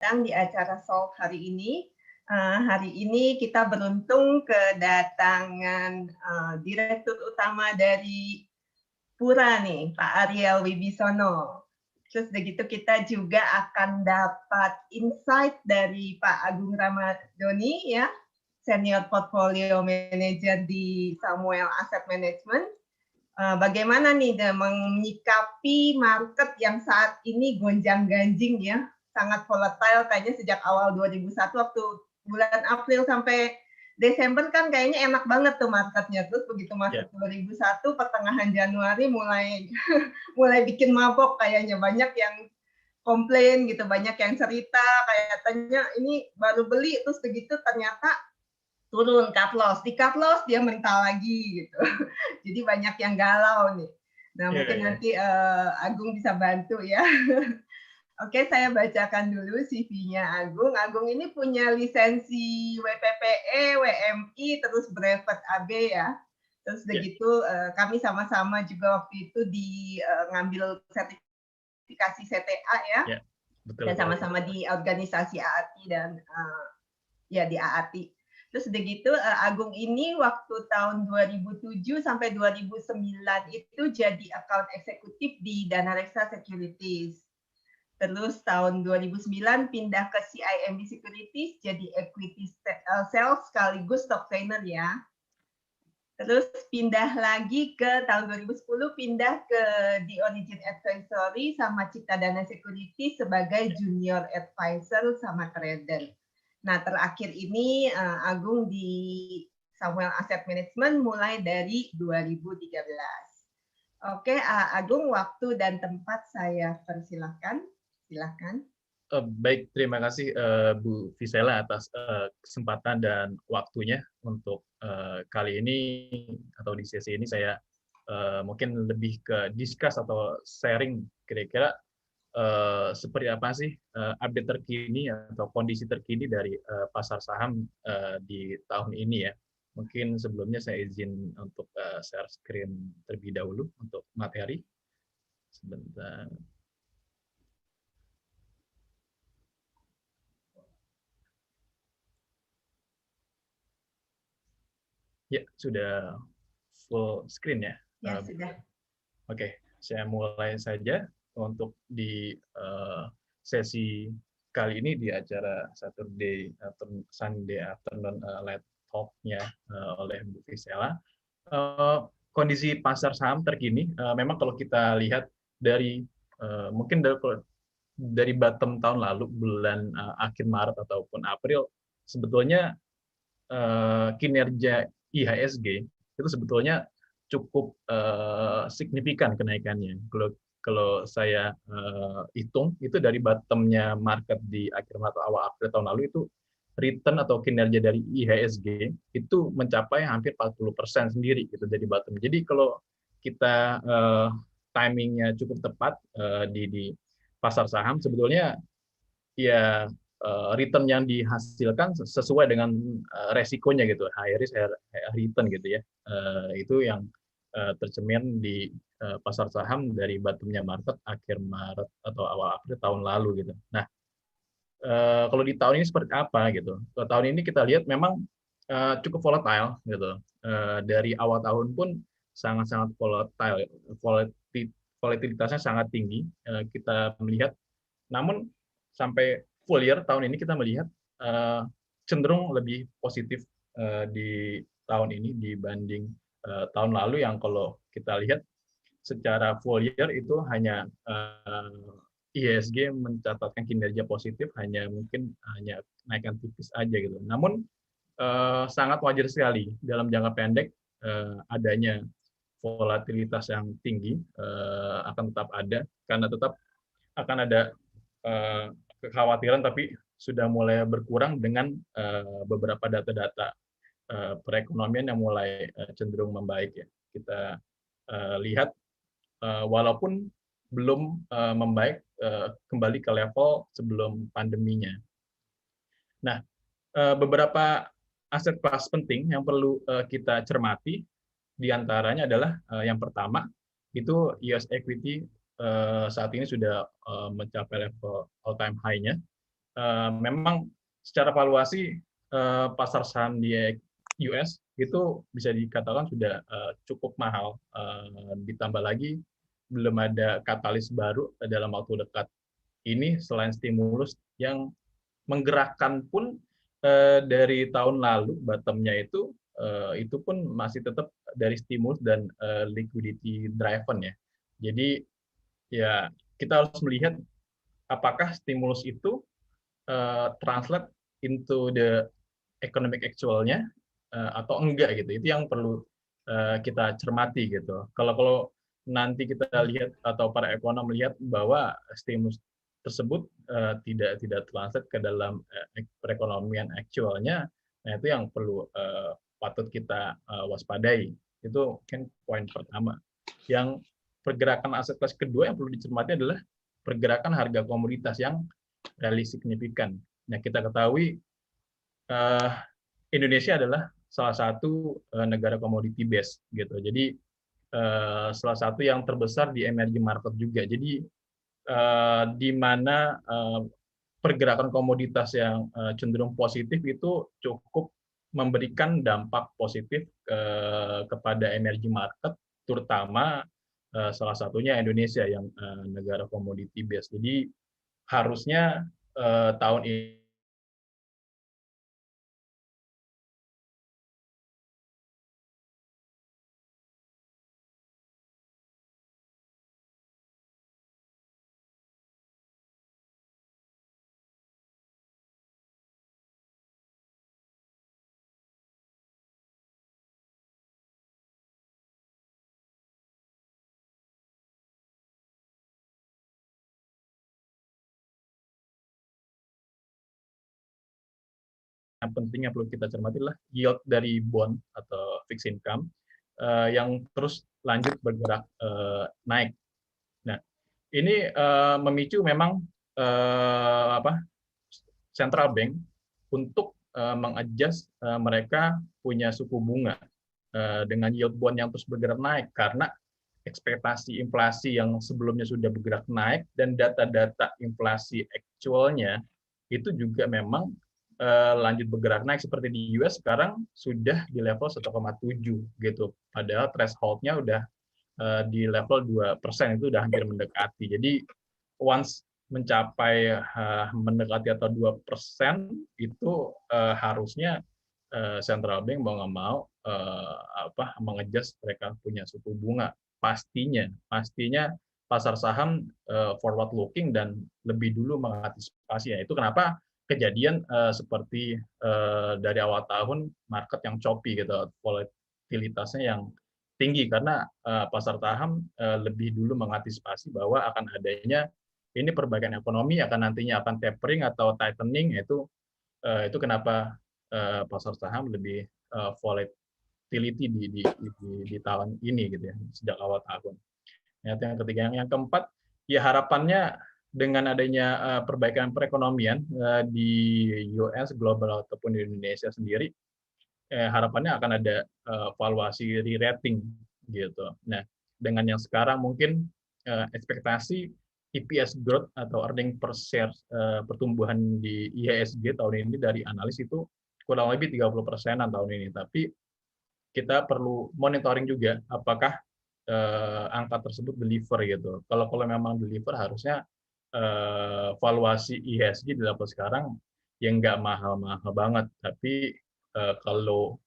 datang di acara Solve hari ini. Hari ini kita beruntung kedatangan Direktur Utama dari Pura nih, Pak Ariel Wibisono. Terus begitu kita juga akan dapat insight dari Pak Agung Ramadoni ya, Senior Portfolio Manager di Samuel Asset Management. Bagaimana nih menyikapi market yang saat ini gonjang-ganjing ya, sangat volatile kayaknya sejak awal 2001 waktu bulan April sampai Desember kan kayaknya enak banget tuh marketnya. Terus begitu masuk 2001 pertengahan Januari mulai mulai bikin mabok kayaknya, banyak yang komplain gitu, banyak yang cerita kayak katanya ini baru beli terus begitu ternyata turun cut loss, di cut loss dia mental lagi gitu. Jadi banyak yang galau nih. Nah, mungkin nanti Agung bisa bantu ya. Oke, saya bacakan dulu CV-nya Agung. Agung ini punya lisensi WPPE, WMI, terus brevet AB ya. Terus begitu kami sama-sama juga waktu itu ngambil sertifikasi CTA ya. Dan sama-sama di organisasi AATI dan ya di AATI. Terus begitu Agung ini waktu tahun 2007 sampai 2009 itu jadi account eksekutif di Dana Reksa Securities. Terus tahun 2009 pindah ke CIMB Securities jadi equity sales sekaligus stock trainer ya. Terus pindah lagi ke tahun 2010 pindah ke The Origin Advisory sama Cipta Dana Securities sebagai junior advisor sama trader. Nah, terakhir ini Agung di Samuel Asset Management mulai dari 2013. Oke, Agung, waktu dan tempat saya persilahkan. Silakan. Baik, terima kasih Bu Visela atas kesempatan dan waktunya untuk kali ini atau di sesi ini saya mungkin lebih ke discuss atau sharing kira-kira seperti apa sih update terkini atau kondisi terkini dari pasar saham di tahun ini ya. Mungkin sebelumnya saya izin untuk share screen terlebih dahulu untuk materi. Sebentar. Ya, sudah full screen ya? Ya, sudah. Oke, saya mulai saja untuk di sesi kali ini di acara Sunday Afternoon Light Talk-nya oleh Bu Visela. Kondisi pasar saham terkini, memang kalau kita lihat dari mungkin dari bottom tahun lalu, bulan akhir Maret ataupun April, sebetulnya kinerja IHSG itu sebetulnya cukup signifikan kenaikannya. Kalau saya hitung itu dari bottom-nya market di akhir Maret atau awal April tahun lalu itu return atau kinerja dari IHSG itu mencapai hampir 40% sendiri gitu dari bottom. Jadi kalau kita timingnya cukup tepat di pasar saham sebetulnya ya return yang dihasilkan sesuai dengan resikonya gitu, high risk high return gitu ya. Itu yang tercermin di pasar saham dari bottomnya market akhir Maret atau awal April tahun lalu gitu. Nah, kalau di tahun ini seperti apa gitu? Kalau tahun ini kita lihat memang cukup volatile gitu. Dari awal tahun pun sangat-sangat volatile, volatilitasnya sangat tinggi. Kita melihat, namun sampai full year tahun ini kita melihat cenderung lebih positif di tahun ini dibanding tahun lalu yang kalau kita lihat secara full year itu hanya IHSG mencatatkan kinerja positif mungkin hanya naikkan tipis aja gitu. Namun sangat wajar sekali dalam jangka pendek adanya volatilitas yang tinggi akan tetap ada karena tetap akan ada kekhawatiran tapi sudah mulai berkurang dengan beberapa data-data perekonomian yang mulai cenderung membaik ya. Kita lihat walaupun belum membaik kembali ke level sebelum pandeminya. Nah, beberapa aset kelas penting yang perlu kita cermati diantaranya adalah yang pertama itu US equity saat ini sudah mencapai level all time high-nya memang secara valuasi pasar saham di US itu bisa dikatakan sudah cukup mahal. Ditambah lagi belum ada katalis baru dalam waktu dekat ini selain stimulus yang menggerakkan pun dari tahun lalu bottomnya itu pun masih tetap dari stimulus dan liquidity driven ya. Jadi ya kita harus melihat apakah stimulus itu translate into the economic actual-nya atau enggak gitu. Itu yang perlu kita cermati gitu. Kalau nanti kita lihat atau para ekonom melihat bahwa stimulus tersebut tidak translate ke dalam perekonomian aktualnya, nah itu yang perlu patut kita waspadai. Itu mungkin poin pertama. Yang pergerakan aset kelas kedua yang perlu dicermati adalah pergerakan harga komoditas yang relatif signifikan. Nah, kita ketahui Indonesia adalah salah satu negara komoditi base gitu. Jadi salah satu yang terbesar di emerging market juga. Jadi di mana pergerakan komoditas yang cenderung positif itu cukup memberikan dampak positif kepada emerging market, terutama salah satunya Indonesia yang negara komoditi base. Jadi harusnya tahun ini yang penting yang perlu kita cermati adalah yield dari bond atau fixed income yang terus lanjut bergerak naik. Nah, ini memicu memang central bank untuk mengadjust mereka punya suku bunga dengan yield bond yang terus bergerak naik karena ekspektasi inflasi yang sebelumnya sudah bergerak naik dan data-data inflasi aktualnya itu juga memang lanjut bergerak naik seperti di US sekarang sudah di level 1,7 gitu. Padahal threshold-nya udah di level 2% itu udah hampir mendekati. Jadi once mencapai mendekati atau 2% itu harusnya central bank mau nggak mau mengadjust mereka punya suku bunga. Pastinya pasar saham forward looking dan lebih dulu mengantisipasi. Itu kenapa kejadian seperti dari awal tahun market yang choppy gitu, volatilitasnya yang tinggi karena pasar saham lebih dulu mengantisipasi bahwa akan adanya ini perbaikan ekonomi akan nantinya akan tapering atau tightening itu kenapa pasar saham lebih volatility di tahun ini gitu ya sejak awal tahun. Yang ketiga, yang keempat ya harapannya dengan adanya perbaikan perekonomian di US global ataupun di Indonesia sendiri harapannya akan ada valuasi re-rating gitu. Nah, dengan yang sekarang mungkin ekspektasi EPS growth atau earning per share pertumbuhan di IHSG tahun ini dari analis itu kurang lebih 30%-an tahun ini. Tapi kita perlu monitoring juga apakah angka tersebut deliver gitu. Kalau memang deliver harusnya valuasi IHSG di level sekarang yang nggak mahal-mahal banget, tapi kalau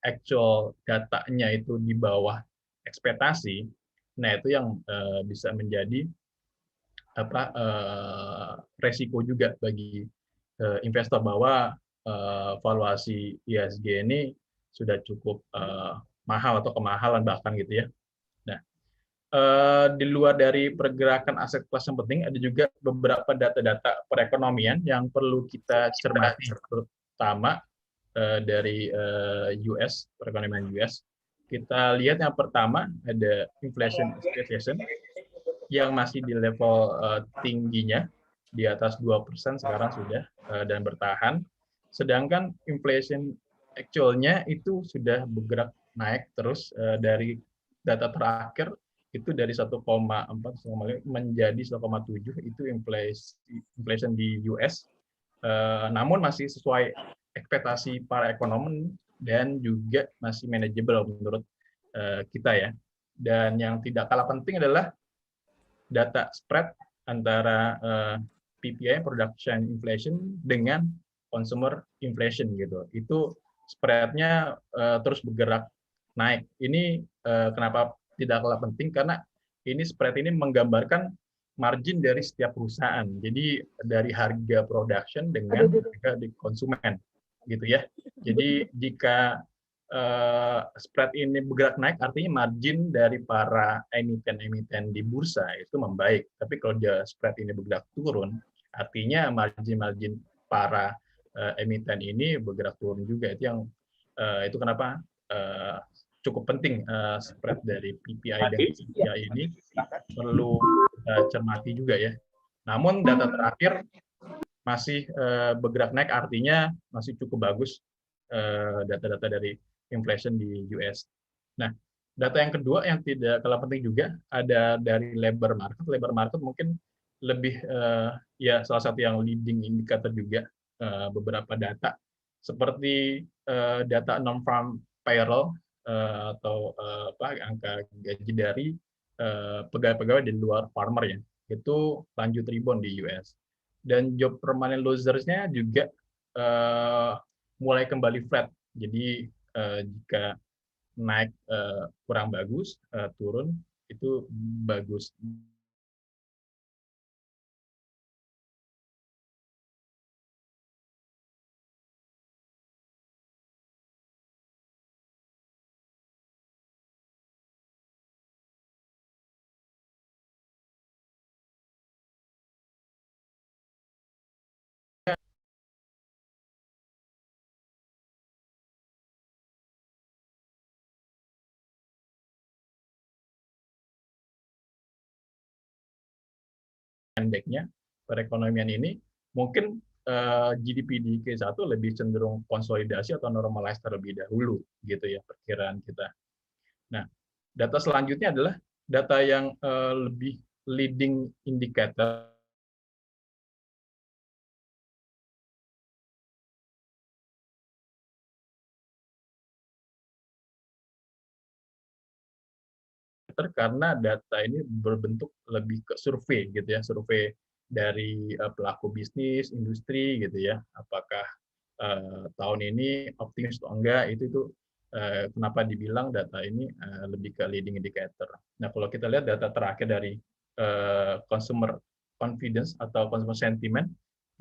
actual datanya itu di bawah ekspektasi, nah itu yang bisa menjadi resiko juga bagi investor bahwa valuasi IHSG ini sudah cukup mahal atau kemahalan bahkan gitu ya. Nah, di luar dari pergerakan aset kelas yang penting, ada juga beberapa data-data perekonomian yang perlu kita cermati, terutama dari US, perekonomian US. Kita lihat yang pertama ada inflation expectation yang masih di level tingginya, di atas 2% sekarang sudah dan bertahan. Sedangkan inflation actual-nya itu sudah bergerak naik terus dari data terakhir itu dari 1,4 menjadi 1,7 itu inflation di US. Namun masih sesuai ekspektasi para ekonom dan juga masih manageable menurut kita ya. Dan yang tidak kalah penting adalah data spread antara PPI production inflation dengan consumer inflation gitu. Itu spread-nya terus bergerak naik. Ini kenapa tidak kalah penting karena ini spread ini menggambarkan margin dari setiap perusahaan. Jadi dari harga production dengan harga di konsumen gitu ya. Jadi jika spread ini bergerak naik, artinya margin dari para emiten-emiten di bursa itu membaik. Tapi kalau dia spread ini bergerak turun, artinya margin-margin para emiten ini bergerak turun juga. Itu kenapa cukup penting spread dari PPI dan CPI ini perlu cermati juga ya. Namun data terakhir masih bergerak naik, artinya masih cukup bagus data-data dari inflation di US. Nah, data yang kedua yang tidak kalah penting juga ada dari labor market. Labor market mungkin lebih ya salah satu yang leading indicator juga beberapa data seperti data non-farm payroll atau angka gaji dari pegawai-pegawai di luar farmer ya. Itu lanjut rebound di US. Dan job permanent losers-nya juga mulai kembali flat. Jadi jika naik kurang bagus, turun itu bagus. Pendeknya perekonomian ini mungkin GDP di Q1 lebih cenderung konsolidasi atau normalize terlebih dahulu gitu ya perkiraan kita. Nah, data selanjutnya adalah data yang lebih leading indicator karena data ini berbentuk lebih ke survei gitu ya, survei dari pelaku bisnis, industri gitu ya. Apakah tahun ini optimis atau enggak, itu kenapa dibilang data ini lebih ke leading indicator. Nah, kalau kita lihat data terakhir dari consumer confidence atau consumer sentiment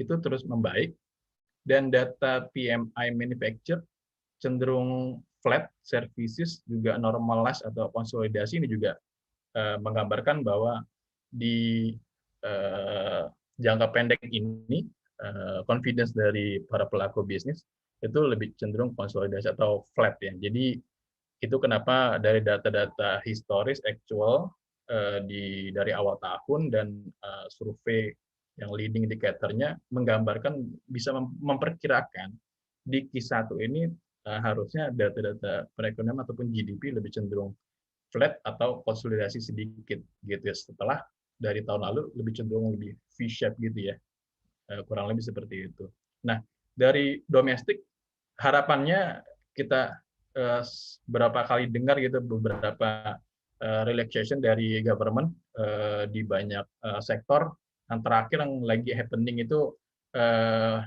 itu terus membaik, dan data PMI manufacture cenderung flat, services juga normalize atau konsolidasi. Ini juga menggambarkan bahwa di jangka pendek ini confidence dari para pelaku bisnis itu lebih cenderung konsolidasi atau flat ya. Jadi itu kenapa dari data-data historis actual dari awal tahun dan survei yang leading indicator-nya menggambarkan bisa memperkirakan di Q1 ini harusnya data-data perekonomian ataupun GDP lebih cenderung flat atau konsolidasi sedikit gitu ya, setelah dari tahun lalu lebih cenderung lebih V-shape gitu ya, kurang lebih seperti itu. Nah, dari domestik harapannya kita berapa kali dengar gitu beberapa relaxation dari government di banyak sektor. Yang terakhir yang lagi happening itu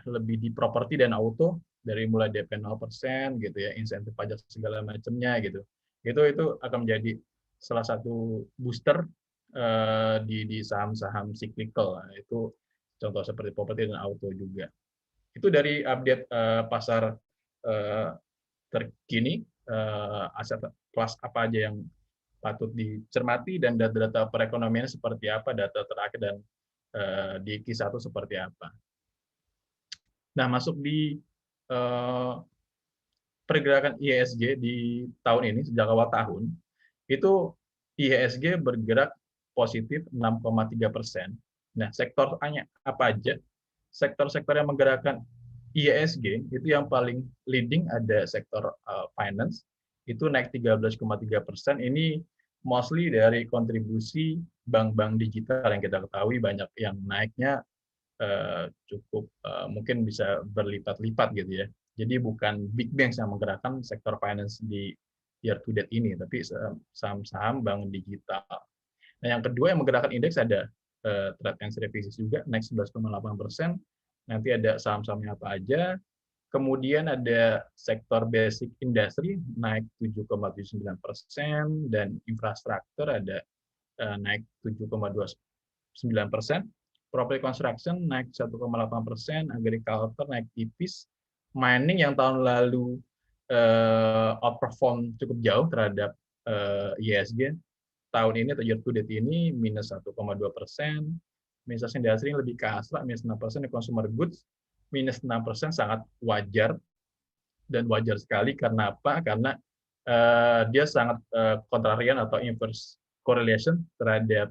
lebih di properti dan auto, dari mulai DP 0% gitu ya, insentif pajak segala macamnya gitu. Itu akan menjadi salah satu booster di saham-saham cyclical. Itu contoh seperti properti dan auto juga. Itu dari update pasar terkini, aset kelas apa aja yang patut dicermati, dan data-data perekonomian seperti apa, data terakhir, dan di Q1 seperti apa. Nah, masuk di pergerakan IHSG di tahun ini, sejak awal tahun, itu IHSG bergerak positif 6,3%. Nah, sektornya apa aja? Sektor-sektor yang menggerakkan IHSG itu yang paling leading ada sektor finance, itu naik 13,3%. Ini mostly dari kontribusi bank-bank digital yang kita ketahui banyak yang naiknya cukup mungkin bisa berlipat-lipat gitu ya. Jadi bukan big banks yang menggerakkan sektor finance di year to date ini, tapi saham-saham bank digital. Nah, yang kedua yang menggerakkan indeks ada trade and services juga naik 11,8%. Nanti ada saham-sahamnya apa aja. Kemudian ada sektor basic industry naik 7,79% dan infrastruktur ada naik 7,29%. Property construction naik 1,8%, agriculture naik tipis, mining yang tahun lalu outperform cukup jauh terhadap ISG, tahun ini atau year to date ini minus 1,2%, misal industri lebih kasar minus 6%, consumer goods minus 6% sangat wajar dan wajar sekali karena apa? Karena dia sangat kontrarian atau inverse correlation terhadap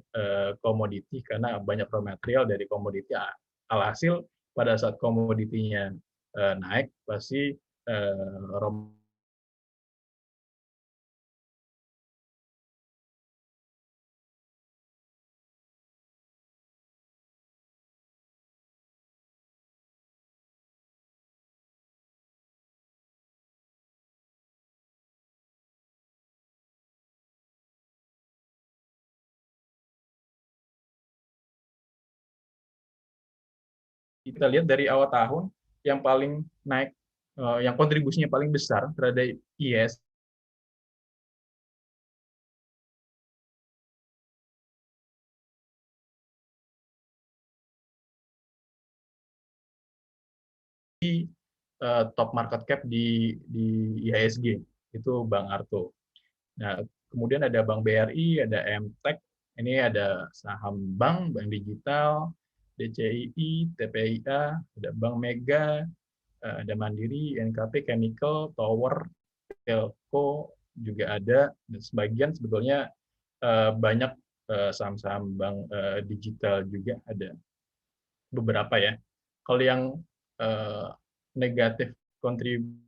komoditi karena banyak raw material dari komoditi. Alhasil pada saat komoditinya naik pasti raw kita lihat dari awal tahun yang paling naik, yang kontribusinya paling besar terhadap IS top market cap di IHSG itu Bang Arto. Nah, kemudian ada Bank BRI, ada MTEK, ini ada saham bank, bank digital, DCII, TPIA, ada Bank Mega, ada Mandiri, NKP, Chemical, Tower, Telco juga ada, dan sebagian sebetulnya banyak saham-saham bank digital juga ada beberapa ya. Kalau yang negatif kontribusi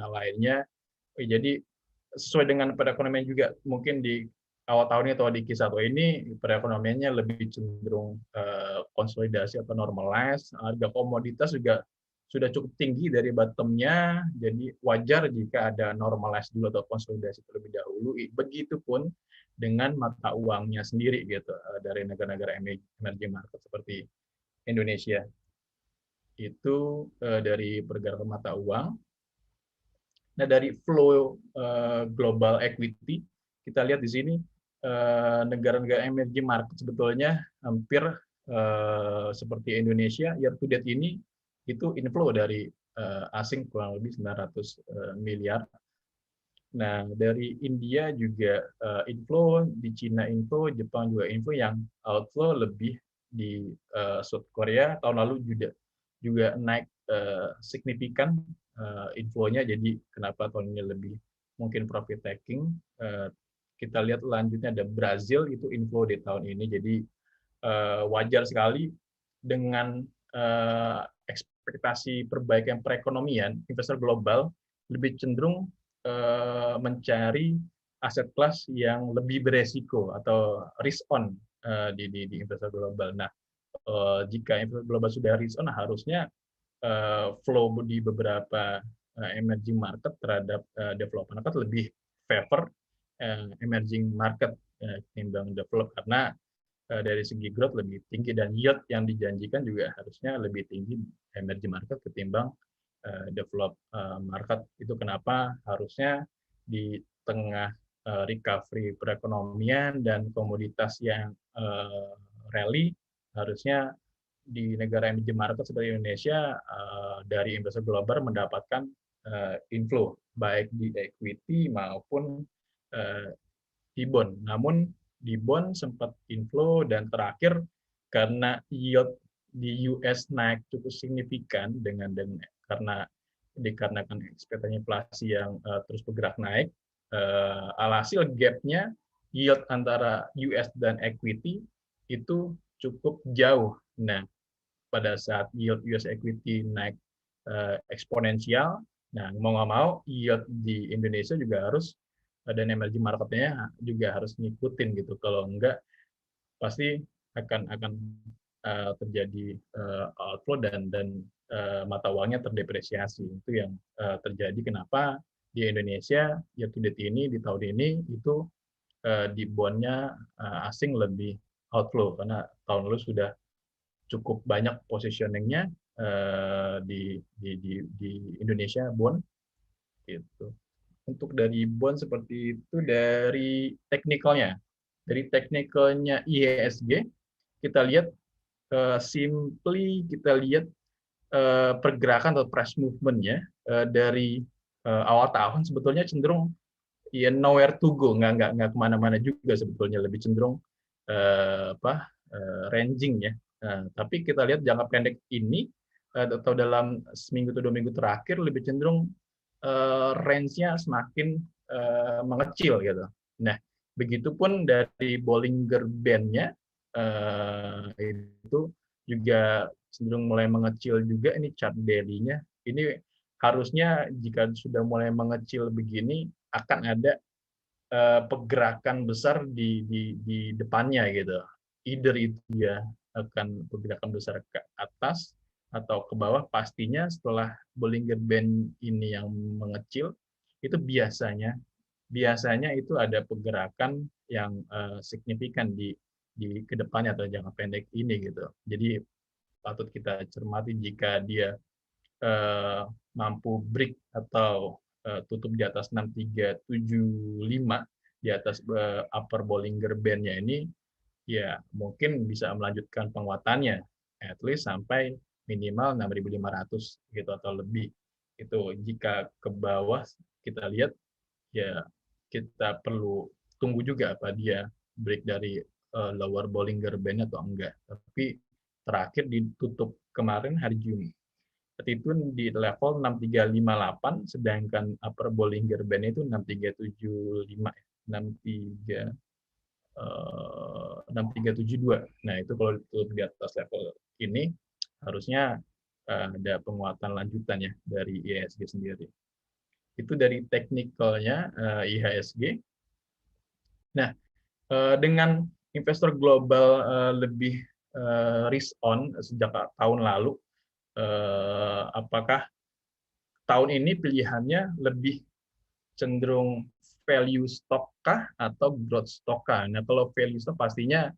lainnya. Jadi sesuai dengan perekonomian juga mungkin di awal tahun ini atau di Q1 ini perekonomiannya lebih cenderung konsolidasi atau normalize. Harga komoditas juga sudah cukup tinggi dari bottom-nya, jadi wajar jika ada normalize dulu atau konsolidasi terlebih dahulu. Begitupun dengan mata uangnya sendiri gitu dari negara-negara emerging market seperti Indonesia. Itu dari pergerakan mata uang. Nah, dari flow global equity, kita lihat di sini negara-negara emerging market sebetulnya hampir seperti Indonesia, year to date ini itu inflow dari asing kurang lebih 900 miliar. Nah, dari India juga inflow, di Cina inflow, Jepang juga inflow, yang outflow lebih di South Korea tahun lalu juga naik signifikan inflow-nya, jadi kenapa tahun ini lebih mungkin profit taking. Kita lihat lanjutnya ada Brazil, itu inflow di tahun ini, jadi wajar sekali dengan ekspektasi perbaikan perekonomian, investor global lebih cenderung mencari aset kelas yang lebih beresiko atau risk on di investor global. Nah, jika investor global sudah risk on, harusnya flow di beberapa emerging market terhadap development market lebih favor emerging market ketimbang develop, karena dari segi growth lebih tinggi dan yield yang dijanjikan juga harusnya lebih tinggi emerging market ketimbang develop market. Itu kenapa harusnya di tengah recovery perekonomian dan komoditas yang rally, harusnya di negara emerging market seperti Indonesia dari investor global mendapatkan inflow baik di equity maupun di bond. Namun di bond sempat inflow, dan terakhir karena yield di US naik cukup signifikan karena dikarenakan ekspektasi inflasi yang terus bergerak naik, alhasil gap-nya yield antara US dan equity itu cukup jauh. Nah, pada saat yield US equity naik eksponensial, nah mau nggak mau yield di Indonesia juga harus, dan emerging market-nya juga harus ngikutin gitu. Kalau enggak pasti akan terjadi outflow dan mata uangnya terdepresiasi. Itu yang terjadi kenapa di Indonesia year to date ini di tahun ini itu di bondnya asing lebih outflow karena tahun lalu sudah cukup banyak positioningnya di Indonesia bond gitu. Untuk dari bond seperti itu. Dari teknikalnya IHSG kita lihat, simply kita lihat pergerakan atau price movement-nya dari awal tahun sebetulnya cenderung ya nowhere to go, nggak kemana-mana juga sebetulnya, lebih cenderung ranging ya. Tapi kita lihat jangka pendek ini atau dalam seminggu atau 2 minggu terakhir lebih cenderung range-nya semakin mengecil gitu. Nah, begitupun dari Bollinger Band-nya itu juga cenderung mulai mengecil juga. Ini chart daily-nya. Ini harusnya jika sudah mulai mengecil begini akan ada pergerakan besar di depannya gitu. Either itu dia akan pergerakan besar ke atas atau ke bawah. Pastinya setelah Bollinger Band ini yang mengecil, itu biasanya itu ada pergerakan yang signifikan di kedepannya atau jangka pendek ini gitu. Jadi patut kita cermati jika dia mampu break atau tutup di atas 6375 di atas upper Bollinger Band-nya ini, ya mungkin bisa melanjutkan penguatannya at least sampai minimal 6.500 gitu atau lebih. Itu jika ke bawah kita lihat ya kita perlu tunggu juga apa dia break dari lower Bollinger Band atau enggak. Tapi terakhir ditutup kemarin hari Jumat itu di level 6358, sedangkan upper Bollinger Band itu 6375, 6372. Nah, itu kalau ditutup di atas level ini harusnya ada penguatan lanjutan ya dari IHSG sendiri. Itu dari teknikalnya IHSG. Nah, dengan investor global lebih risk on sejak tahun lalu, apakah tahun ini pilihannya lebih cenderung value stock kah atau growth stock kah? Nah, kalau value stock pastinya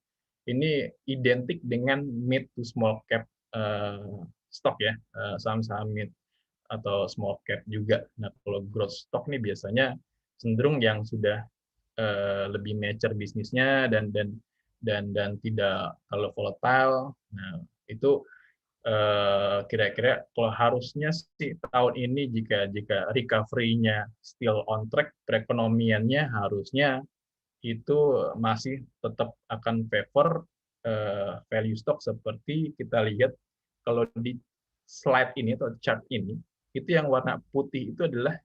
ini identik dengan mid to small cap stock ya, saham-saham mid atau small cap juga. Nah, kalau growth stock nih biasanya cenderung yang sudah lebih mature bisnisnya dan tidak terlalu volatile. Nah, itu kira-kira kalau harusnya sih tahun ini jika recovery-nya still on track, perekonomiannya harusnya itu masih tetap akan favor value stock seperti kita lihat kalau di slide ini atau chart ini, itu yang warna putih itu adalah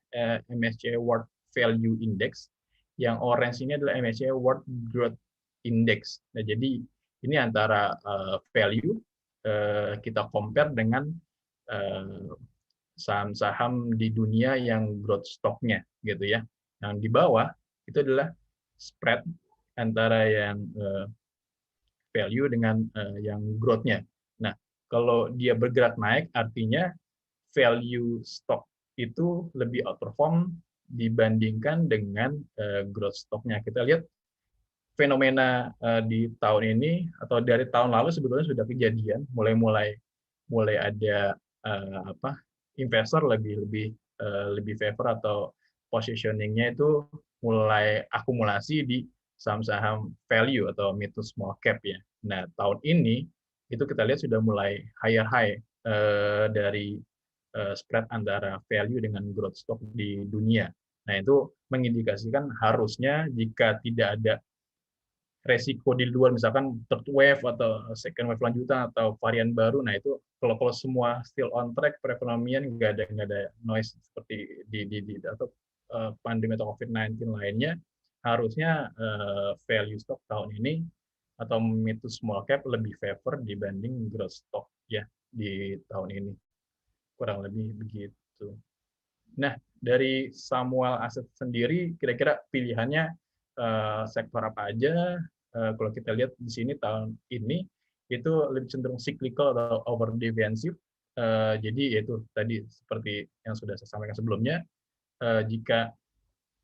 MSCI World Value Index, yang orange ini adalah MSCI World Growth Index. Nah, jadi ini antara value kita compare dengan saham-saham di dunia yang growth stock-nya gitu ya. Yang di bawah itu adalah spread antara yang value dengan yang growth-nya. Nah, kalau dia bergerak naik artinya value stock itu lebih outperform dibandingkan dengan growth stock-nya. Kita lihat fenomena di tahun ini atau dari tahun lalu sebetulnya sudah kejadian, mulai ada investor lebih favor atau positioning-nya itu mulai akumulasi di saham-saham value atau mid to small cap ya. Nah, tahun ini itu kita lihat sudah mulai higher high dari spread antara value dengan growth stock di dunia. Nah, itu mengindikasikan harusnya jika tidak ada resiko di luar, misalkan third wave atau second wave lanjutan atau varian baru. Nah itu kalau semua still on track, perekonomian nggak ada noise seperti di atau pandemi atau COVID-19 lainnya, harusnya value stock tahun ini atau mid to small cap lebih favor dibanding growth stock ya di tahun ini, kurang lebih begitu. Nah, dari Samuel Asset sendiri, kira-kira pilihannya sektor apa aja? Kalau kita lihat di sini tahun ini itu lebih cenderung cyclical atau over defensive. Jadi yaitu tadi seperti yang sudah saya sampaikan sebelumnya, jika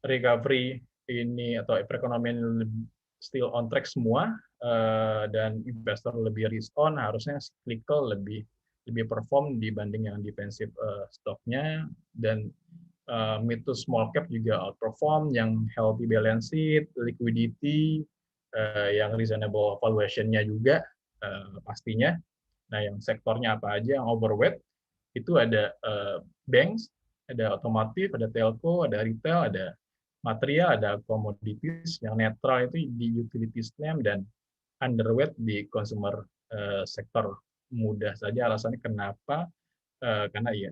recovery ini atau perekonomian still on track semua dan investor lebih risk on, harusnya cyclical lebih perform dibanding yang defensive stoknya, dan mid to small cap juga outperform, yang healthy balance sheet, liquidity, yang reasonable valuation-nya juga pastinya. Nah, yang sektornya apa aja yang overweight itu ada banks, ada otomotif, ada telco, ada retail, ada material, ada commodities. Yang netral itu di utilities name, dan underweight di consumer sektor. Mudah saja alasannya kenapa, karena ya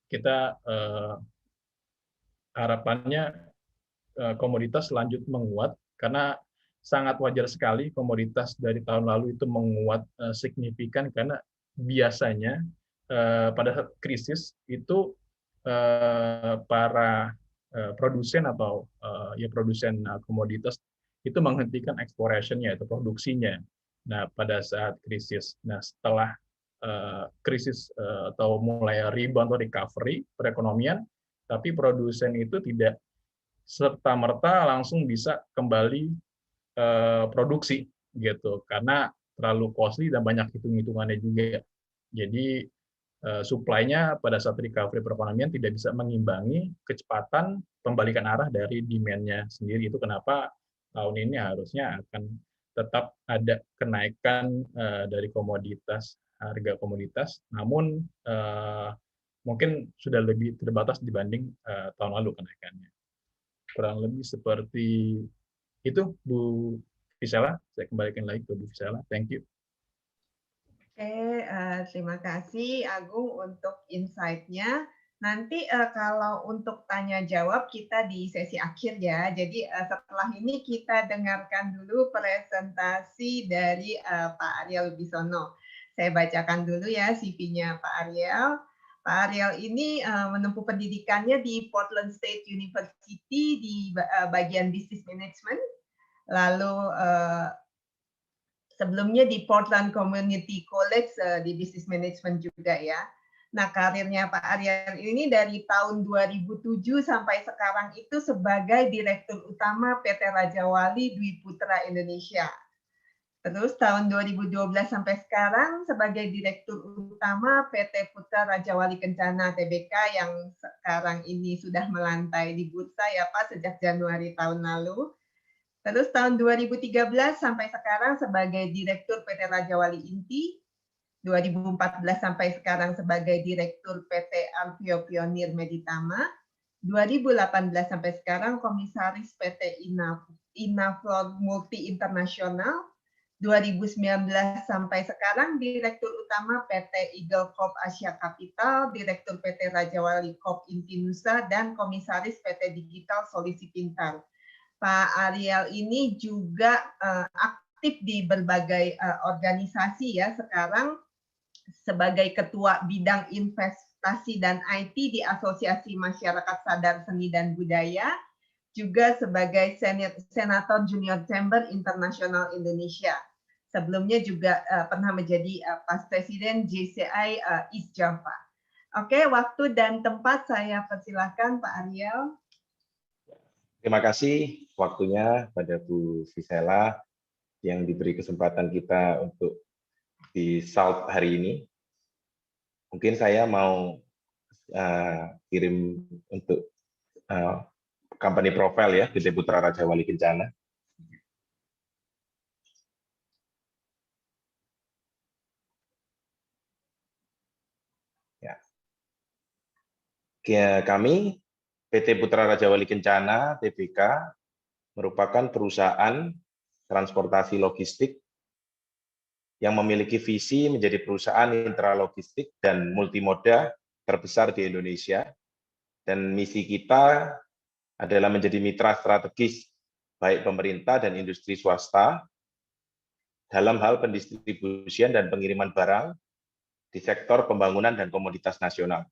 kita harapannya komoditas lanjut menguat, karena sangat wajar sekali komoditas dari tahun lalu itu menguat signifikan, karena biasanya pada saat krisis itu para produsen atau ya produsen komoditas itu menghentikan exploration-nya, itu produksinya. Nah, pada saat krisis, nah setelah krisis atau mulai rebound atau recovery perekonomian, tapi produsen itu tidak serta-merta langsung bisa kembali produksi gitu, karena terlalu costly dan banyak hitung-hitungannya juga. Jadi supply-nya pada saat recovery perekonomian tidak bisa mengimbangi kecepatan pembalikan arah dari demand-nya sendiri. Itu kenapa tahun ini harusnya akan tetap ada kenaikan dari komoditas, harga komoditas, namun mungkin sudah lebih terbatas dibanding tahun lalu kenaikannya. Kurang lebih seperti itu, Bu Fisela. Saya kembalikan lagi ke Bu Fisela. Thank you. Oke, terima kasih Agung untuk insight-nya. Nanti kalau untuk tanya jawab kita di sesi akhir ya. Jadi setelah ini kita dengarkan dulu presentasi dari Pak Ariel Wibisono. Saya bacakan dulu ya CV-nya Pak Ariel. Pak Ariel ini menempuh pendidikannya di Portland State University di bagian Business Management. Lalu sebelumnya di Portland Community College di Business Management juga ya. Nah, karirnya Pak Ariel ini dari tahun 2007 sampai sekarang itu sebagai Direktur Utama PT Raja Wali Dwi Putra Indonesia. Terus tahun 2012 sampai sekarang sebagai Direktur Utama PT Putra Raja Wali Kencana Tbk yang sekarang ini sudah melantai di bursa ya Pak sejak Januari tahun lalu. Terus tahun 2013 sampai sekarang sebagai Direktur PT Raja Wali Inti, 2014 sampai sekarang sebagai Direktur PT Alvio Pionir Meditama, 2018 sampai sekarang Komisaris PT Inaflor Multi Internasional, 2019 sampai sekarang Direktur Utama PT Eagle Corp Asia Capital, Direktur PT Raja Wali Corp Inti Nusa, dan Komisaris PT Digital Solusi Pintar. Pak Ariel ini juga aktif di berbagai organisasi ya sekarang sebagai Ketua Bidang Investasi dan IT di Asosiasi Masyarakat Sadar Seni dan Budaya, juga sebagai Senator Junior Chamber Internasional Indonesia. Sebelumnya juga pernah menjadi Pas Presiden JCI East Java. Oke, waktu dan tempat saya persilahkan Pak Ariel. Terima kasih waktunya pada Bu Fisela yang diberi kesempatan kita untuk di SALT hari ini. Mungkin saya mau kirim untuk company profile ya, PT Putra Raja Wali Kencana. Ya. Kami PT Putra Raja Wali Kencana Tbk merupakan perusahaan transportasi logistik yang memiliki visi menjadi perusahaan intralogistik dan multimoda terbesar di Indonesia. Dan misi kita adalah menjadi mitra strategis baik pemerintah dan industri swasta dalam hal pendistribusian dan pengiriman barang di sektor pembangunan dan komoditas nasional,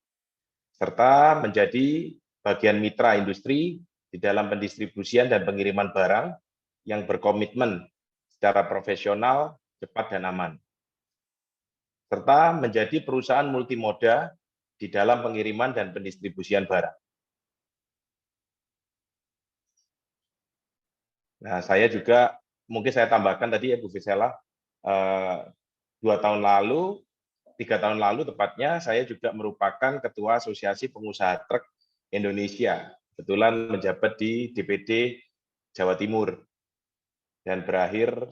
serta menjadi bagian mitra industri di dalam pendistribusian dan pengiriman barang yang berkomitmen secara profesional, cepat, dan aman, serta menjadi perusahaan multimoda di dalam pengiriman dan pendistribusian barang. Nah, saya juga, mungkin saya tambahkan tadi ya Bu Visela, 3 tahun lalu tepatnya, saya juga merupakan Ketua Asosiasi Pengusaha Truk Indonesia, kebetulan menjabat di DPD Jawa Timur, dan berakhir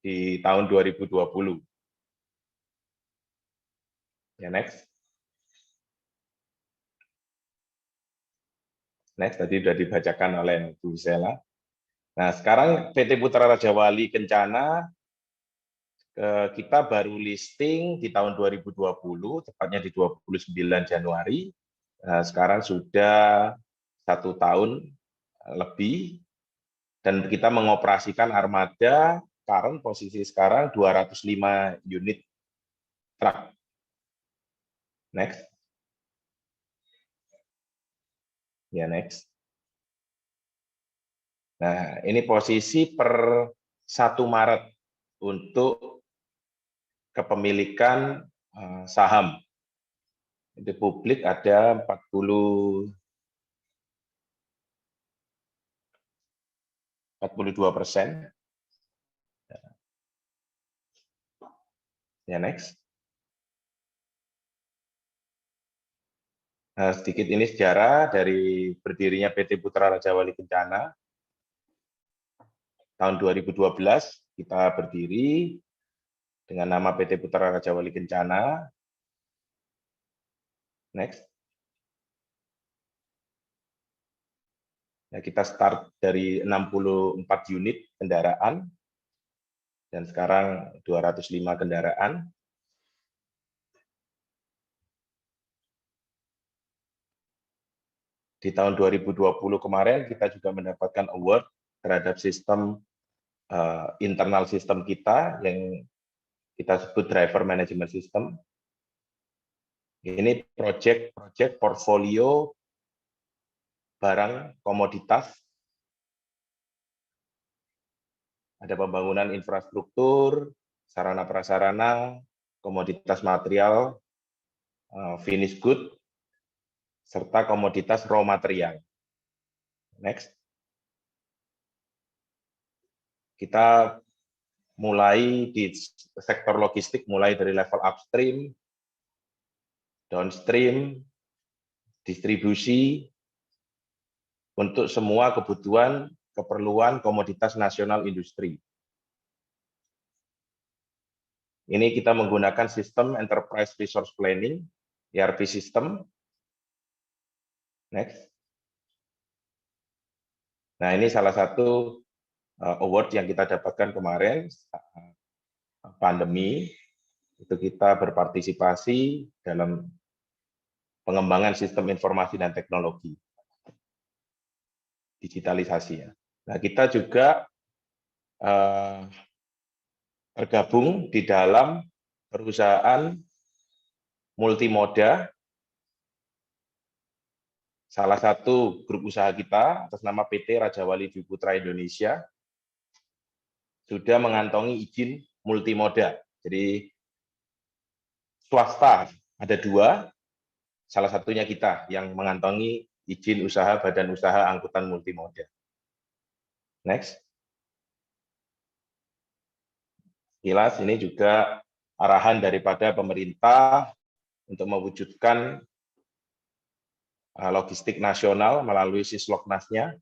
di tahun 2020. Ya, next. Next, tadi sudah dibacakan oleh Bu Visela. Nah, sekarang PT Putra Raja Wali Kencana, kita baru listing di tahun 2020, tepatnya di 29 Januari. Nah, sekarang sudah 1 tahun lebih, dan kita mengoperasikan armada, current posisi sekarang 205 unit truk. Next. Ya, next. Nah, ini posisi per 1 Maret untuk kepemilikan saham. Di publik ada 42%. Ya, next. Nah, sedikit ini sejarah dari berdirinya PT Putra Raja Wali Kencana. Tahun 2012 kita berdiri dengan nama PT Putra Raja Wali Kencana. Next. Nah, kita start dari 64 unit kendaraan, dan sekarang 205 kendaraan. Di tahun 2020 kemarin, kita juga mendapatkan award terhadap sistem internal sistem kita, yang kita sebut driver management system. Ini proyek portfolio barang komoditas. Ada pembangunan infrastruktur, sarana prasarana, komoditas material, finish good, serta komoditas raw material. Next. Kita mulai di sektor logistik, mulai dari level upstream, downstream, distribusi, untuk semua keperluan komoditas nasional industri. Ini kita menggunakan sistem Enterprise Resource Planning, ERP system. Next. Nah, ini salah satu award yang kita dapatkan kemarin, pandemi, itu kita berpartisipasi dalam pengembangan sistem informasi dan teknologi, digitalisasi. Nah, kita juga tergabung di dalam perusahaan multimoda, salah satu grup usaha kita atas nama PT Raja Wali Dwi Putra Indonesia sudah mengantongi izin multimoda. Jadi swasta ada 2, salah satunya kita yang mengantongi izin usaha badan usaha angkutan multimoda. Next. Jelas ini juga arahan daripada pemerintah untuk mewujudkan logistik nasional melalui Sisloknasnya,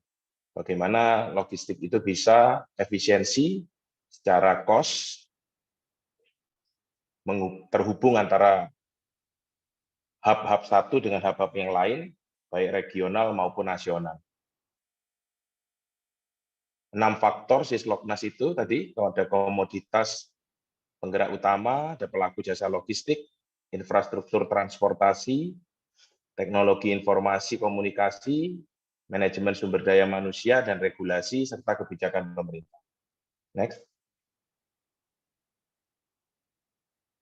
bagaimana logistik itu bisa efisiensi secara cost, terhubung antara hub-hub satu dengan hub-hub yang lain, baik regional maupun nasional. 6 faktor Sisloknas itu tadi, kalau ada komoditas penggerak utama, ada pelaku jasa logistik, infrastruktur transportasi, teknologi informasi komunikasi, manajemen sumber daya manusia, dan regulasi, serta kebijakan pemerintah. Next.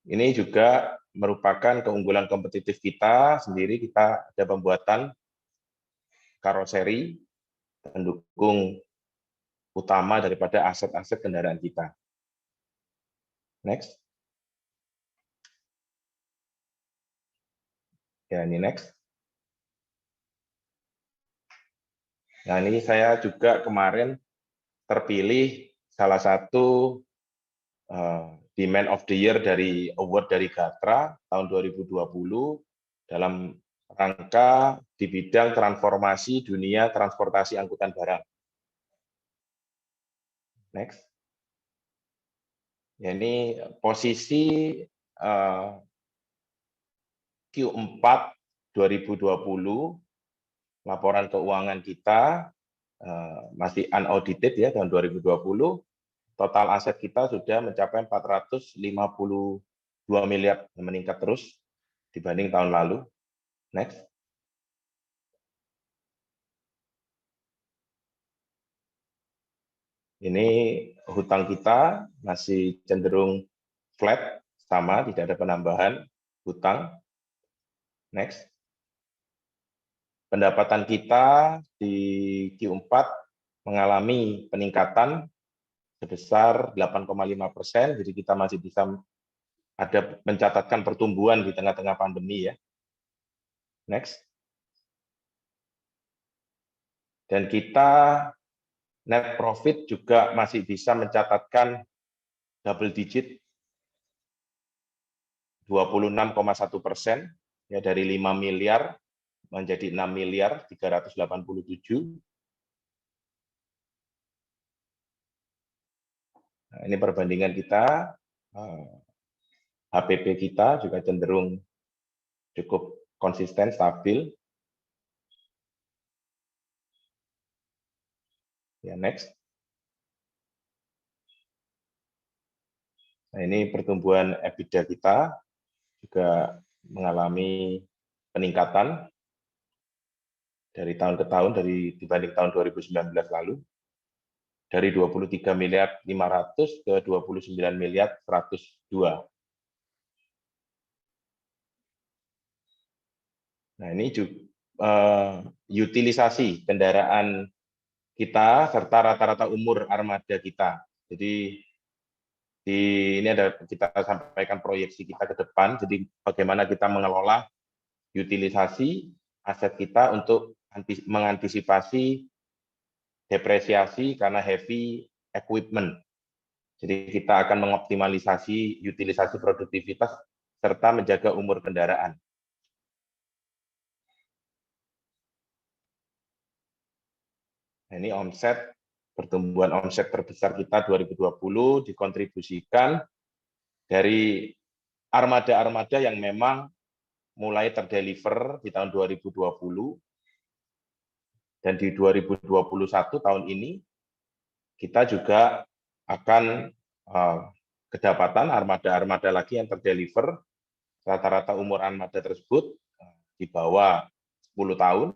Ini juga merupakan keunggulan kompetitif kita sendiri. Kita ada pembuatan karoseri pendukung utama daripada aset-aset kendaraan kita. Next. Ya, ini next. Nah, ini saya juga kemarin terpilih salah satu Demand of the Year dari award dari Gatra tahun 2020 dalam rangka di bidang transformasi dunia transportasi angkutan barang. Next. Ya, ini posisi Q4 2020 laporan keuangan kita masih unaudited ya tahun 2020. Total aset kita sudah mencapai 452 miliar, meningkat terus dibanding tahun lalu. Next. Ini hutang kita masih cenderung flat, sama, tidak ada penambahan hutang. Next. Pendapatan kita di Q4 mengalami peningkatan sebesar 8,5%, jadi kita masih bisa ada mencatatkan pertumbuhan di tengah-tengah pandemi ya. Next. Dan kita net profit juga masih bisa mencatatkan double digit 26,1%, ya, dari 5 miliar menjadi 6 miliar 387. Nah, ini perbandingan kita, HPP kita juga cenderung cukup konsisten, stabil. Ya, next. Nah, ini pertumbuhan EBITDA kita juga mengalami peningkatan dari tahun ke tahun, dibanding tahun 2019 lalu. Dari 23 miliar 500 ke 29 miliar 102. Nah, ini juga utilisasi kendaraan kita serta rata-rata umur armada kita. Jadi ini ada kita sampaikan proyeksi kita ke depan. Jadi bagaimana kita mengelola utilisasi aset kita untuk mengantisipasi depresiasi karena heavy equipment. Jadi kita akan mengoptimalisasi utilisasi produktivitas serta menjaga umur kendaraan. Nah, ini omset, pertumbuhan omset terbesar kita 2020 dikontribusikan dari armada-armada yang memang mulai terdeliver di tahun 2020, dan di 2021 tahun ini kita juga akan kedapatan armada-armada lagi yang terdeliver. Rata-rata umur armada tersebut di bawah 10 tahun,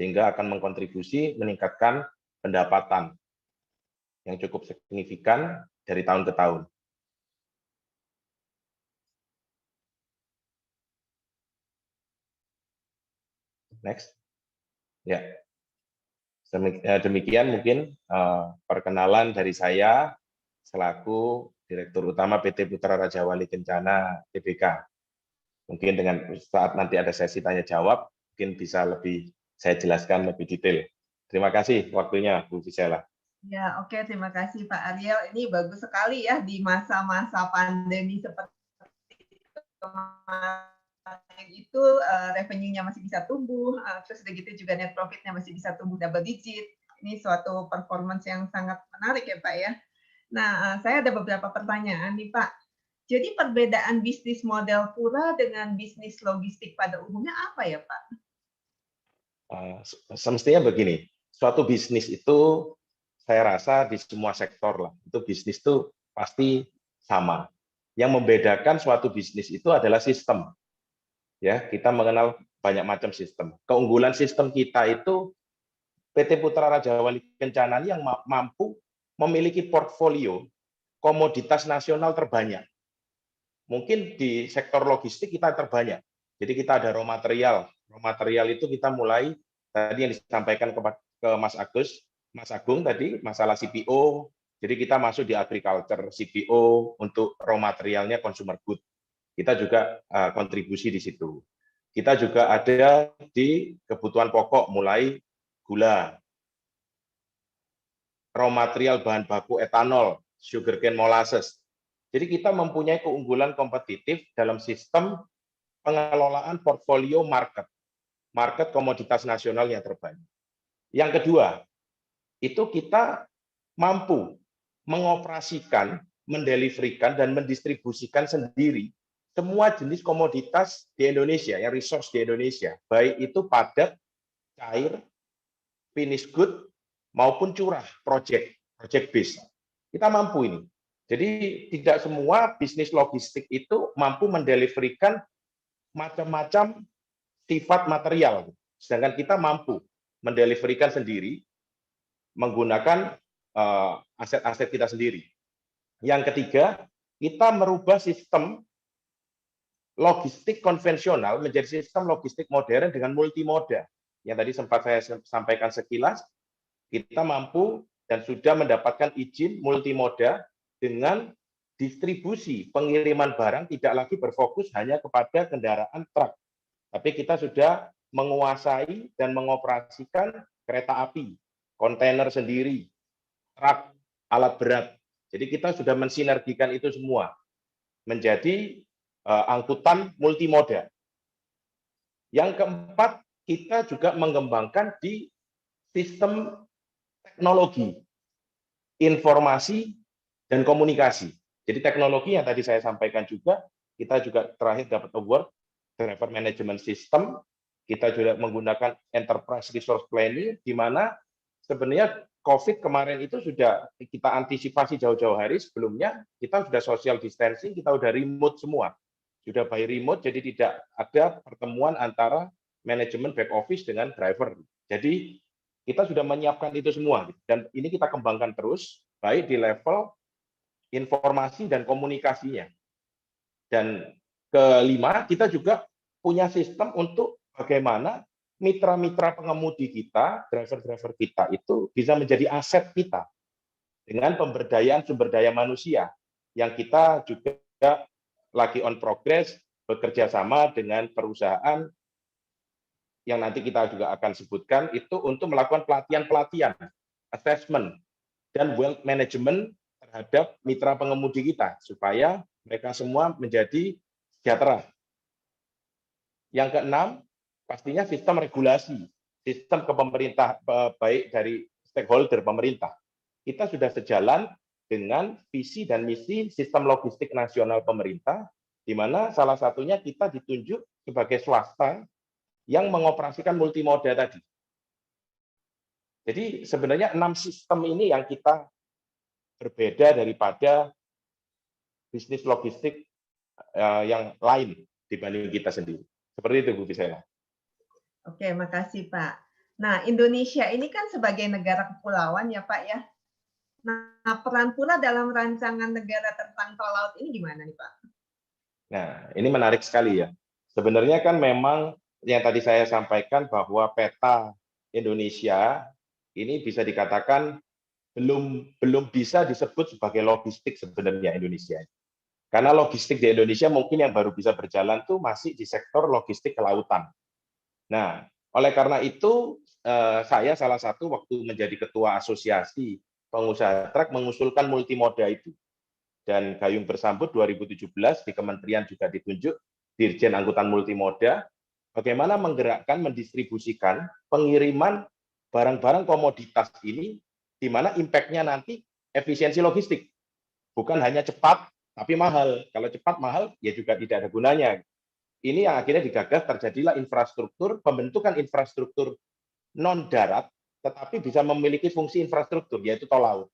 sehingga akan mengkontribusi meningkatkan pendapatan yang cukup signifikan dari tahun ke tahun. Next. Ya. Demikian mungkin perkenalan dari saya selaku Direktur Utama PT Putra Raja Wali Kencana Tbk. Mungkin dengan saat nanti ada sesi tanya jawab, mungkin bisa lebih saya jelaskan lebih detail. Terima kasih waktunya, Bu Fisela. Ya, oke, terima kasih Pak Ariel. Ini bagus sekali ya di masa-masa pandemi seperti kemarin itu revenue-nya masih bisa tumbuh, terus udah gitu juga net profit-nya masih bisa tumbuh double digit. Ini suatu performance yang sangat menarik ya Pak ya. Nah, saya ada beberapa pertanyaan nih Pak. Jadi perbedaan bisnis model Pura dengan bisnis logistik pada umumnya apa ya Pak? Semestinya begini, suatu bisnis itu saya rasa di semua sektor lah, itu bisnis itu pasti sama. Yang membedakan suatu bisnis itu adalah sistem. Ya, kita mengenal banyak macam sistem. Keunggulan sistem kita itu PT Putra Raja Wali Kencana yang mampu memiliki portfolio komoditas nasional terbanyak. Mungkin di sektor logistik kita terbanyak. Jadi kita ada raw material. Raw material itu kita mulai tadi yang disampaikan ke Mas Agung tadi masalah CPO. Jadi kita masuk di agriculture CPO untuk raw materialnya consumer good. Kita juga kontribusi di situ. Kita juga ada di kebutuhan pokok mulai gula, raw material bahan baku etanol, sugarcane molasses. Jadi kita mempunyai keunggulan kompetitif dalam sistem pengelolaan portfolio market komoditas nasional yang terbanyak. Yang kedua, itu kita mampu mengoperasikan, mendeliverkan, dan mendistribusikan sendiri semua jenis komoditas di Indonesia, yang resource di Indonesia, baik itu padat, cair, finished good, maupun curah, project base. Kita mampu ini. Jadi tidak semua bisnis logistik itu mampu mendeliverkan macam-macam sifat material, sedangkan kita mampu mendeliverkan sendiri menggunakan aset-aset kita sendiri. Yang ketiga, kita merubah sistem logistik konvensional menjadi sistem logistik modern dengan multimoda. Yang tadi sempat saya sampaikan sekilas, kita mampu dan sudah mendapatkan izin multimoda dengan distribusi pengiriman barang tidak lagi berfokus hanya kepada kendaraan truk, tapi kita sudah menguasai dan mengoperasikan kereta api, kontainer sendiri, truk, alat berat. Jadi kita sudah mensinergikan itu semua menjadi angkutan multimoda. Yang keempat, kita juga mengembangkan di sistem teknologi, informasi, dan komunikasi. Jadi teknologi yang tadi saya sampaikan juga, kita juga terakhir dapat award, Driver Management System, kita juga menggunakan Enterprise Resource Planning, di mana sebenarnya COVID kemarin itu sudah kita antisipasi jauh-jauh hari sebelumnya, kita sudah social distancing, kita sudah remote semua. Sudah by remote, jadi tidak ada pertemuan antara manajemen back office dengan driver. Jadi kita sudah menyiapkan itu semua, dan ini kita kembangkan terus, baik di level informasi dan komunikasinya. Dan kelima, kita juga punya sistem untuk bagaimana mitra-mitra pengemudi kita, driver-driver kita itu bisa menjadi aset kita dengan pemberdayaan sumber daya manusia yang kita juga lagi on progress bekerja sama dengan perusahaan yang nanti kita juga akan sebutkan itu untuk melakukan pelatihan-pelatihan, assessment, dan wealth management terhadap mitra pengemudi kita supaya mereka semua menjadi sejahtera. Yang keenam, pastinya sistem regulasi, sistem kepemerintah baik dari stakeholder pemerintah. Kita sudah sejalan dengan visi dan misi sistem logistik nasional pemerintah, di mana salah satunya kita ditunjuk sebagai swasta yang mengoperasikan multimoda tadi. Jadi sebenarnya 6 sistem ini yang kita berbeda daripada bisnis logistik yang lain dibanding kita sendiri. Seperti itu, Bu Fisela. Oke, makasih Pak. Nah, Indonesia ini kan sebagai negara kepulauan ya Pak ya. Nah, peran pula dalam rancangan negara terpantau laut ini gimana nih Pak? Nah, ini menarik sekali ya. Sebenarnya kan memang yang tadi saya sampaikan bahwa peta Indonesia ini bisa dikatakan belum bisa disebut sebagai logistik sebenarnya Indonesia. Karena logistik di Indonesia mungkin yang baru bisa berjalan tuh masih di sektor logistik kelautan. Nah, oleh karena itu saya salah satu waktu menjadi ketua asosiasi pengusaha truk mengusulkan multimoda itu. Dan gayung bersambut 2017 di kementerian juga ditunjuk Dirjen Angkutan Multimoda bagaimana menggerakkan, mendistribusikan pengiriman barang-barang komoditas ini di mana impact-nya nanti efisiensi logistik. Bukan hanya cepat tapi mahal. Kalau cepat mahal ya juga tidak ada gunanya. Ini yang akhirnya digagas terjadilah infrastruktur, pembentukan infrastruktur non darat tetapi bisa memiliki fungsi infrastruktur, yaitu tol laut.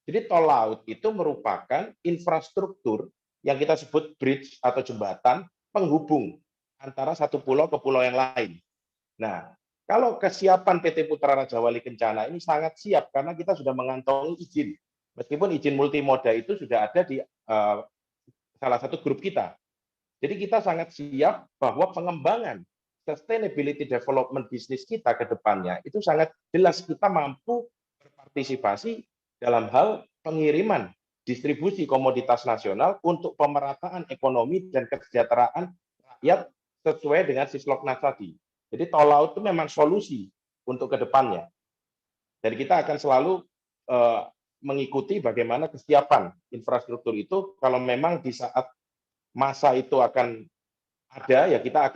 Jadi tol laut itu merupakan infrastruktur yang kita sebut bridge atau jembatan penghubung antara satu pulau ke pulau yang lain. Nah, kalau kesiapan PT Putra Raja Wali Kencana ini sangat siap karena kita sudah mengantongi izin. Meskipun izin multimoda itu sudah ada di salah satu grup kita. Jadi kita sangat siap bahwa pengembangan sustainability development bisnis kita ke depannya itu sangat jelas kita mampu berpartisipasi dalam hal pengiriman distribusi komoditas nasional untuk pemerataan ekonomi dan kesejahteraan rakyat sesuai dengan Sisloknas tadi. Jadi tol laut itu memang solusi untuk ke depannya. Dan kita akan selalu mengikuti bagaimana kesiapan infrastruktur itu kalau memang di saat masa itu akan ada, ya kita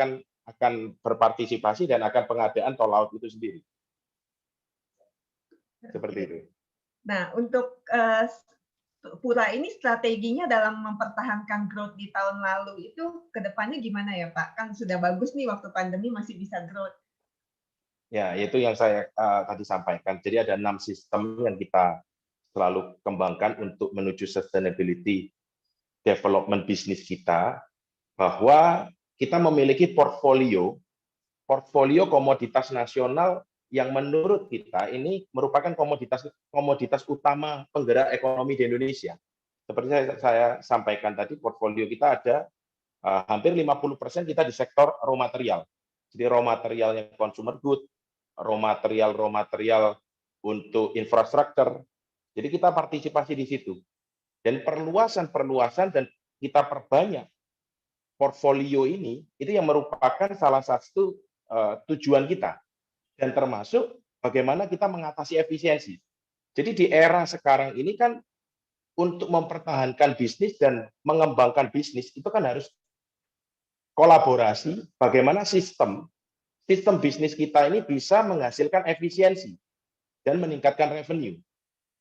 akan berpartisipasi dan akan pengadaan tol laut itu sendiri. Seperti itu. Nah, untuk Pura ini strateginya dalam mempertahankan growth di tahun lalu itu ke depannya gimana ya Pak? Kan sudah bagus nih waktu pandemi masih bisa growth. Ya, itu yang saya tadi sampaikan. Jadi ada 6 sistem yang kita selalu kembangkan untuk menuju sustainability development bisnis kita, bahwa kita memiliki portfolio komoditas nasional yang menurut kita ini merupakan komoditas utama penggerak ekonomi di Indonesia. Seperti saya sampaikan tadi, portfolio kita ada hampir 50% kita di sektor raw material. Jadi raw materialnya consumer good, raw material untuk infrastruktur. Jadi kita partisipasi di situ. Dan perluasan dan kita perbanyak portfolio ini, itu yang merupakan salah satu tujuan kita. Dan termasuk bagaimana kita mengatasi efisiensi. Jadi di era sekarang ini kan untuk mempertahankan bisnis dan mengembangkan bisnis itu kan harus kolaborasi bagaimana sistem bisnis kita ini bisa menghasilkan efisiensi dan meningkatkan revenue.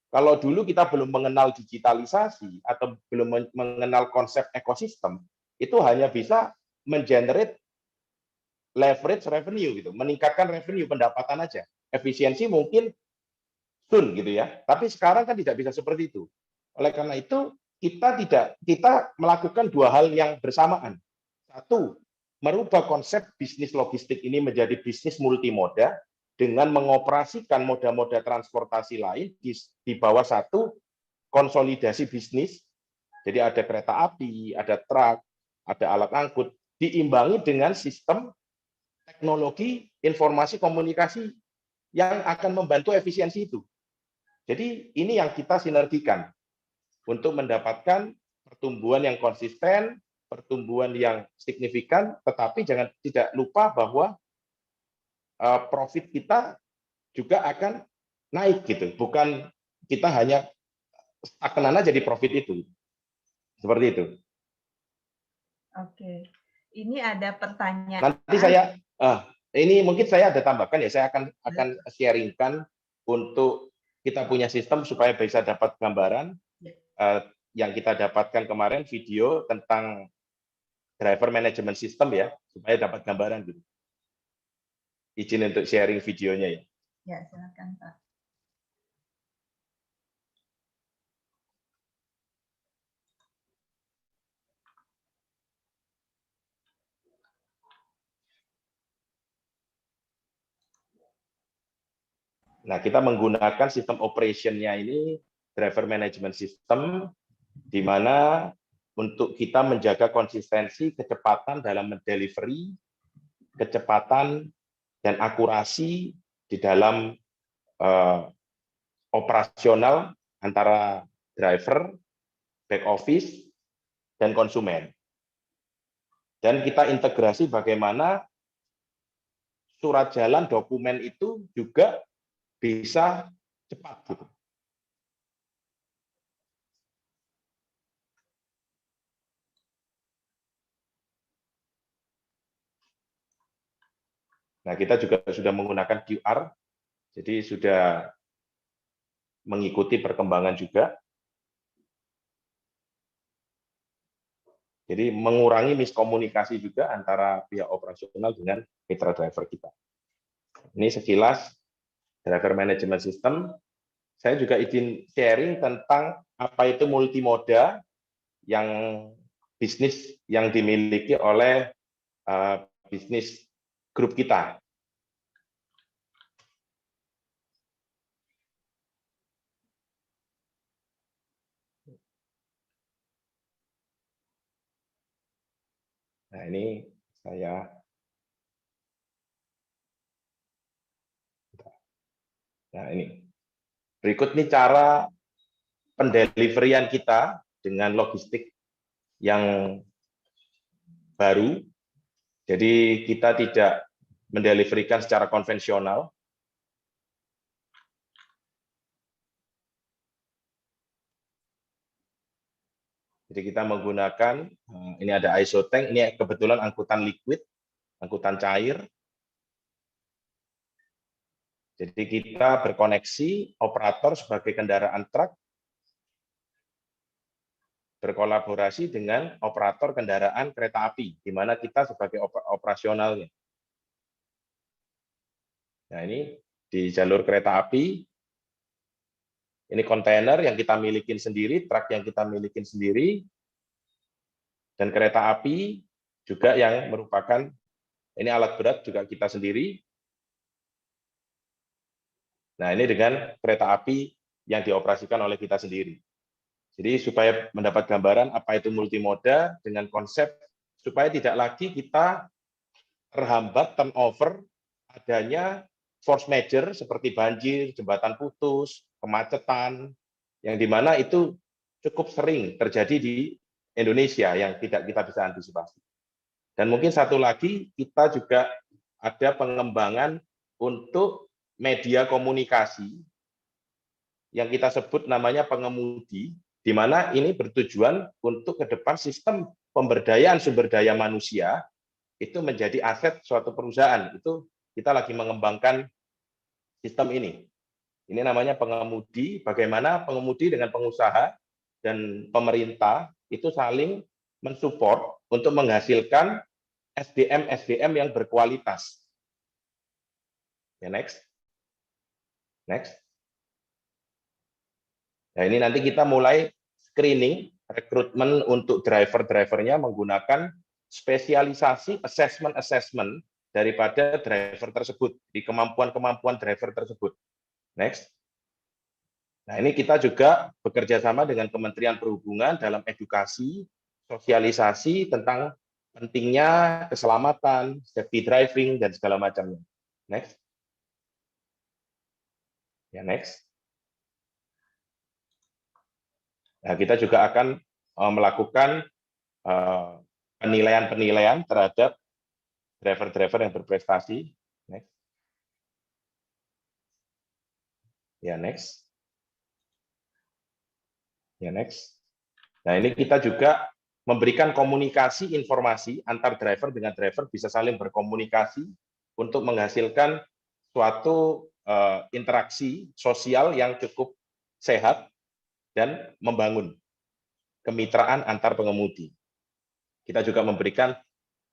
Kalau dulu kita belum mengenal digitalisasi atau belum mengenal konsep ekosistem, itu hanya bisa mengenerate leverage revenue gitu, meningkatkan revenue pendapatan aja. Efisiensi mungkin soon gitu ya. Tapi sekarang kan tidak bisa seperti itu. Oleh karena itu kita melakukan 2 hal yang bersamaan. Satu, merubah konsep bisnis logistik ini menjadi bisnis multimoda dengan mengoperasikan moda-moda transportasi lain di bawah satu konsolidasi bisnis. Jadi ada kereta api, ada truk, ada alat angkut, diimbangi dengan sistem teknologi informasi komunikasi yang akan membantu efisiensi itu. Jadi ini yang kita sinergikan untuk mendapatkan pertumbuhan yang konsisten, pertumbuhan yang signifikan, tetapi tidak lupa bahwa profit kita juga akan naik gitu. Bukan kita hanya stagnan aja di profit itu. Seperti itu. Oke. Ini ada pertanyaan. Nanti ini mungkin saya ada tambahkan ya, saya akan sharingkan untuk kita punya sistem supaya bisa dapat gambaran yang kita dapatkan kemarin video tentang driver management system ya, supaya dapat gambaran gitu. Izin untuk sharing videonya ya. Ya, silakan Pak. Nah, kita menggunakan sistem operation-nya ini, driver management system, di mana untuk kita menjaga konsistensi, kecepatan dalam mendelivery, kecepatan dan akurasi di dalam operasional antara driver, back office, dan konsumen. Dan kita integrasi bagaimana surat jalan dokumen itu juga bisa cepat gitu. Nah, kita juga sudah menggunakan QR, jadi sudah mengikuti perkembangan juga. Jadi mengurangi miskomunikasi juga antara pihak operasional dengan mitra driver kita. Ini sekilas driver management system. Saya juga izin sharing tentang apa itu multimoda yang bisnis yang dimiliki oleh bisnis grup kita. Nah, ini saya. Nah, ini. Berikut nih cara pendeliverian kita dengan logistik yang baru. Jadi kita tidak mendeliverikan secara konvensional. Jadi kita menggunakan, ini ada ISO tank, ini kebetulan angkutan liquid, angkutan cair. Jadi kita berkoneksi operator sebagai kendaraan truk, berkolaborasi dengan operator kendaraan kereta api, di mana kita sebagai operasionalnya. Nah, ini di jalur kereta api, ini kontainer yang kita miliki sendiri, truk yang kita miliki sendiri, dan kereta api juga yang merupakan, ini alat berat juga kita sendiri. Nah, ini dengan kereta api yang dioperasikan oleh kita sendiri. Jadi supaya mendapat gambaran apa itu multimoda dengan konsep supaya tidak lagi kita terhambat turnover adanya force major seperti banjir, jembatan putus, kemacetan, yang dimana itu cukup sering terjadi di Indonesia yang tidak kita bisa antisipasi. Dan mungkin satu lagi, kita juga ada pengembangan untuk media komunikasi yang kita sebut namanya pengemudi, di mana ini bertujuan untuk ke depan sistem pemberdayaan sumber daya manusia itu menjadi aset suatu perusahaan. Itu kita lagi mengembangkan sistem ini. Ini namanya pengemudi, bagaimana pengemudi dengan pengusaha dan pemerintah itu saling mensupport untuk menghasilkan SDM yang berkualitas. Ya, next. Next. Nah, ini nanti kita mulai screening, rekrutmen untuk driver-drivernya menggunakan spesialisasi assessment daripada driver tersebut, di kemampuan-kemampuan driver tersebut. Next. Nah, ini kita juga bekerja sama dengan Kementerian Perhubungan dalam edukasi, sosialisasi tentang pentingnya keselamatan, safety driving, dan segala macamnya. Next. Ya, next. Nah, kita juga akan melakukan penilaian-penilaian terhadap driver-driver yang berprestasi. Next. Ya, next. Ya, next. Nah, ini kita juga memberikan komunikasi informasi antar driver dengan driver bisa saling berkomunikasi untuk menghasilkan suatu interaksi sosial yang cukup sehat dan membangun kemitraan antar pengemudi. Kita juga memberikan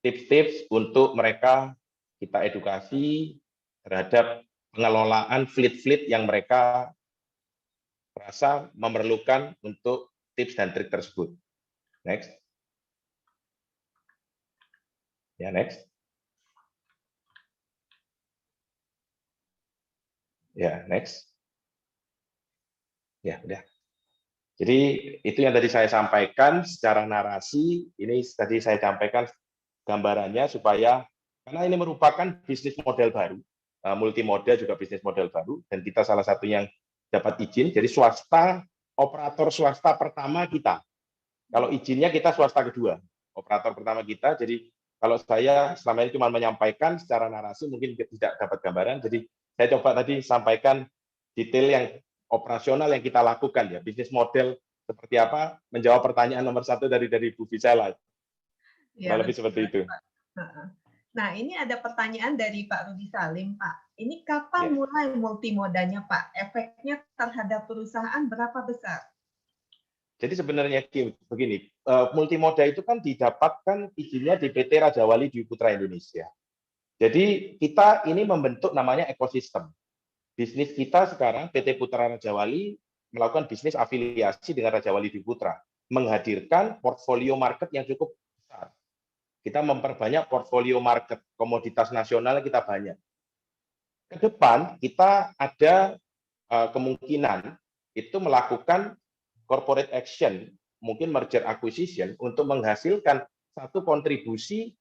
tips-tips untuk mereka, kita edukasi terhadap pengelolaan fleet-fleet yang mereka merasa memerlukan untuk tips dan trik tersebut. Next. Ya, next. Ya, next. Ya, udah. Jadi itu yang tadi saya sampaikan secara narasi, ini tadi saya sampaikan gambarannya supaya, karena ini merupakan bisnis model baru, multimoda juga bisnis model baru, dan kita salah satu yang dapat izin, jadi swasta, operator swasta pertama kita. Kalau izinnya kita swasta kedua, operator pertama kita, jadi kalau saya selama ini cuma menyampaikan secara narasi, mungkin tidak dapat gambaran, jadi saya coba tadi sampaikan detail yang operasional yang kita lakukan, ya bisnis model seperti apa, menjawab pertanyaan nomor 1 dari Bu Visela. Ya, lebih seperti itu. Nah, ini ada pertanyaan dari Pak Rudi Salim, Pak. Ini kapan mulai multimodanya, Pak? Efeknya terhadap perusahaan berapa besar? Jadi sebenarnya begini, multimoda itu kan didapatkan izinnya di PT Raja Wali Dwi Putra Indonesia. Jadi kita ini membentuk namanya ekosistem. bisnis kita sekarang, PT Putra Raja Wali melakukan bisnis afiliasi dengan Raja Wali di Putra, menghadirkan portfolio market yang cukup besar. Kita memperbanyak portfolio market, komoditas nasional kita banyak. Ke depan kita ada kemungkinan itu melakukan corporate action, mungkin merger acquisition, untuk menghasilkan satu kontribusi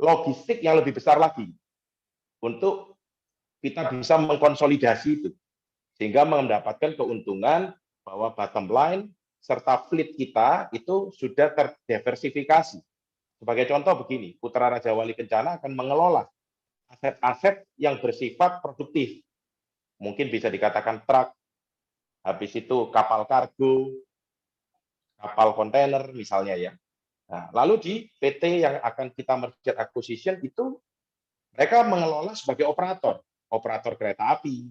logistik yang lebih besar lagi untuk kita bisa mengkonsolidasi itu, sehingga mendapatkan keuntungan bahwa bottom line serta fleet kita itu sudah terdiversifikasi. Sebagai contoh begini, Putra Raja Wali Kencana akan mengelola aset-aset yang bersifat produktif. Mungkin bisa dikatakan truk, habis itu kapal kargo, kapal kontainer misalnya ya. Nah, lalu di PT yang akan kita merger acquisition itu mereka mengelola sebagai operator kereta api,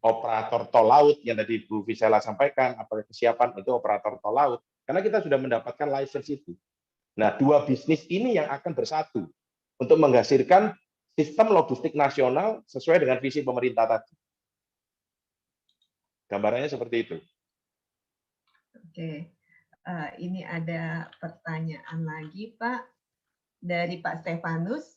operator tol laut yang tadi Bu Visela sampaikan, apa kesiapan itu operator tol laut, karena kita sudah mendapatkan license itu. Nah, dua bisnis ini yang akan bersatu untuk menghasilkan sistem logistik nasional sesuai dengan visi pemerintah tadi. Gambarannya seperti itu. Oke, ini ada pertanyaan lagi, Pak, dari Pak Stefanus.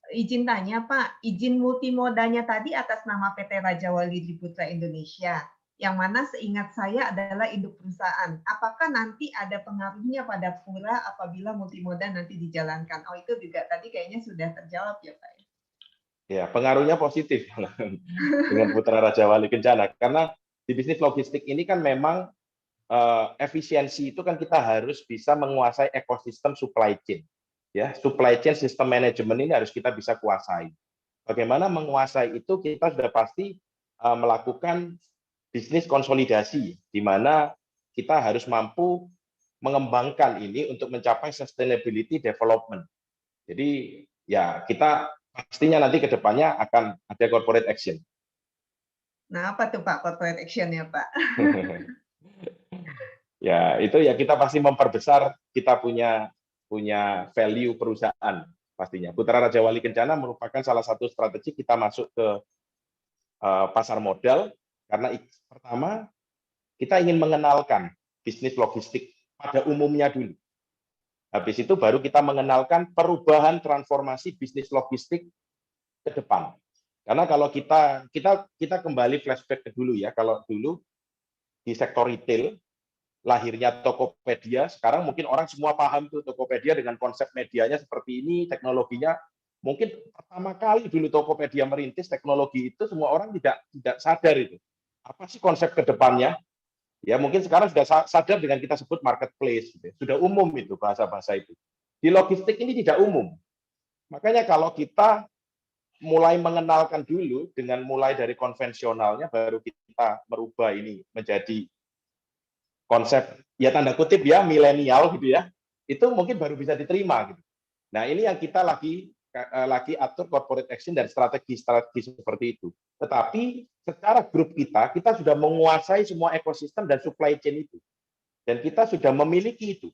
Izin tanya, Pak, izin multimodanya tadi atas nama PT Raja Wali Putra Indonesia, yang mana seingat saya adalah induk perusahaan. Apakah nanti ada pengaruhnya pada Pura apabila multimoda nanti dijalankan? Oh, itu juga tadi kayaknya sudah terjawab ya, Pak. Ya, pengaruhnya positif dengan Putra Raja Wali Kencana, karena di bisnis logistik ini kan memang efisiensi itu kan kita harus bisa menguasai ekosistem supply chain. Ya, supply chain system management ini harus kita bisa kuasai. Bagaimana menguasai itu, kita sudah pasti melakukan bisnis konsolidasi, di mana kita harus mampu mengembangkan ini untuk mencapai sustainability development. Jadi ya kita pastinya nanti ke depannya akan ada corporate action. Nah, apa tuh Pak corporate action-nya, Pak? Ya, itu ya kita pasti memperbesar kita punya value perusahaan pastinya. Putra Raja Wali Kencana merupakan salah satu strategi kita masuk ke pasar modal, karena pertama kita ingin mengenalkan bisnis logistik pada umumnya dulu. Habis itu baru kita mengenalkan perubahan transformasi bisnis logistik ke depan. Karena kalau kita kembali flashback ke dulu ya, kalau dulu di sektor retail lahirnya Tokopedia, sekarang mungkin orang semua paham tuh Tokopedia dengan konsep medianya seperti ini, teknologinya. Mungkin pertama kali dulu Tokopedia merintis teknologi itu, semua orang tidak sadar itu. Apa sih konsep ke depannya? Ya mungkin sekarang sudah sadar dengan kita sebut marketplace, gitu. Sudah umum itu bahasa-bahasa itu. Di logistik ini tidak umum. Makanya kalau kita mulai mengenalkan dulu dengan mulai dari konvensionalnya, baru kita merubah ini menjadi konsep ya tanda kutip ya milenial gitu ya, itu mungkin baru bisa diterima gitu. Nah ini yang kita lagi atur corporate action dan strategi seperti itu. Tetapi secara grup kita sudah menguasai semua ekosistem dan supply chain itu. Dan kita sudah memiliki itu.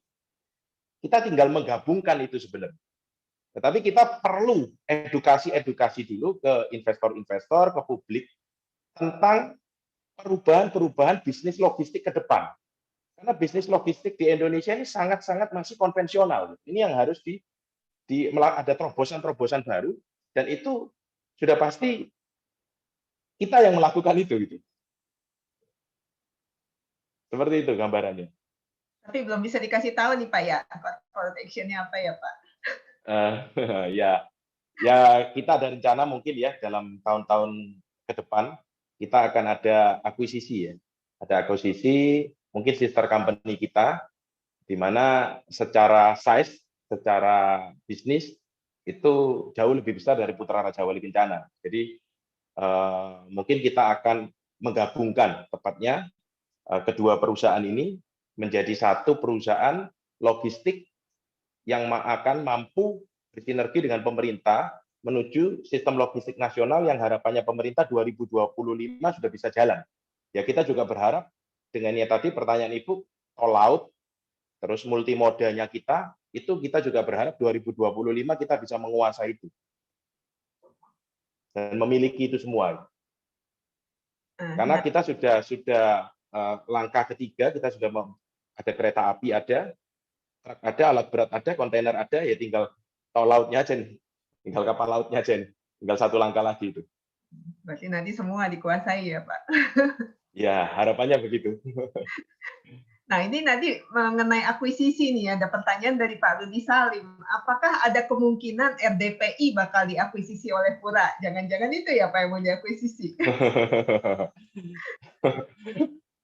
Kita tinggal menggabungkan itu sebenarnya. Tetapi kita perlu edukasi dulu ke investor-investor, ke publik, tentang perubahan bisnis logistik ke depan. Karena bisnis logistik di Indonesia ini sangat-sangat masih konvensional. Ini yang harus ada terobosan-terobosan baru, dan itu sudah pasti kita yang melakukan itu gitu. Seperti itu gambarannya. Tapi belum bisa dikasih tahu nih Pak ya, corporate action-nya apa ya Pak? Ya kita ada rencana mungkin ya dalam tahun-tahun ke depan kita akan ada akuisisi ya. Ada akuisisi mungkin sister company kita, di mana secara size, secara bisnis itu jauh lebih besar dari Putra Raja Wali Kencana. Jadi mungkin kita akan menggabungkan tepatnya kedua perusahaan ini menjadi satu perusahaan logistik yang akan mampu bersinergi dengan pemerintah menuju sistem logistik nasional yang harapannya pemerintah 2025 sudah bisa jalan. Ya kita juga berharap dengan ya tadi pertanyaan Ibu, tol laut, terus multimodanya itu kita juga berharap 2025 kita bisa menguasai itu dan memiliki itu semua. Karena Nah, kita sudah langkah ketiga, kita sudah ada kereta api ada, truk ada, alat berat ada, kontainer ada, ya tinggal tol lautnya aja nih. Tinggal kapal lautnya aja nih. Tinggal satu langkah lagi itu. berarti nanti semua dikuasai ya, Pak. Ya, harapannya begitu. Nah, ini nanti mengenai akuisisi nih, ada pertanyaan dari Pak Rudi Salim. Apakah ada kemungkinan RDPI bakal diakuisisi oleh Pura? Jangan-jangan itu ya Pak yang mau diakuisisi.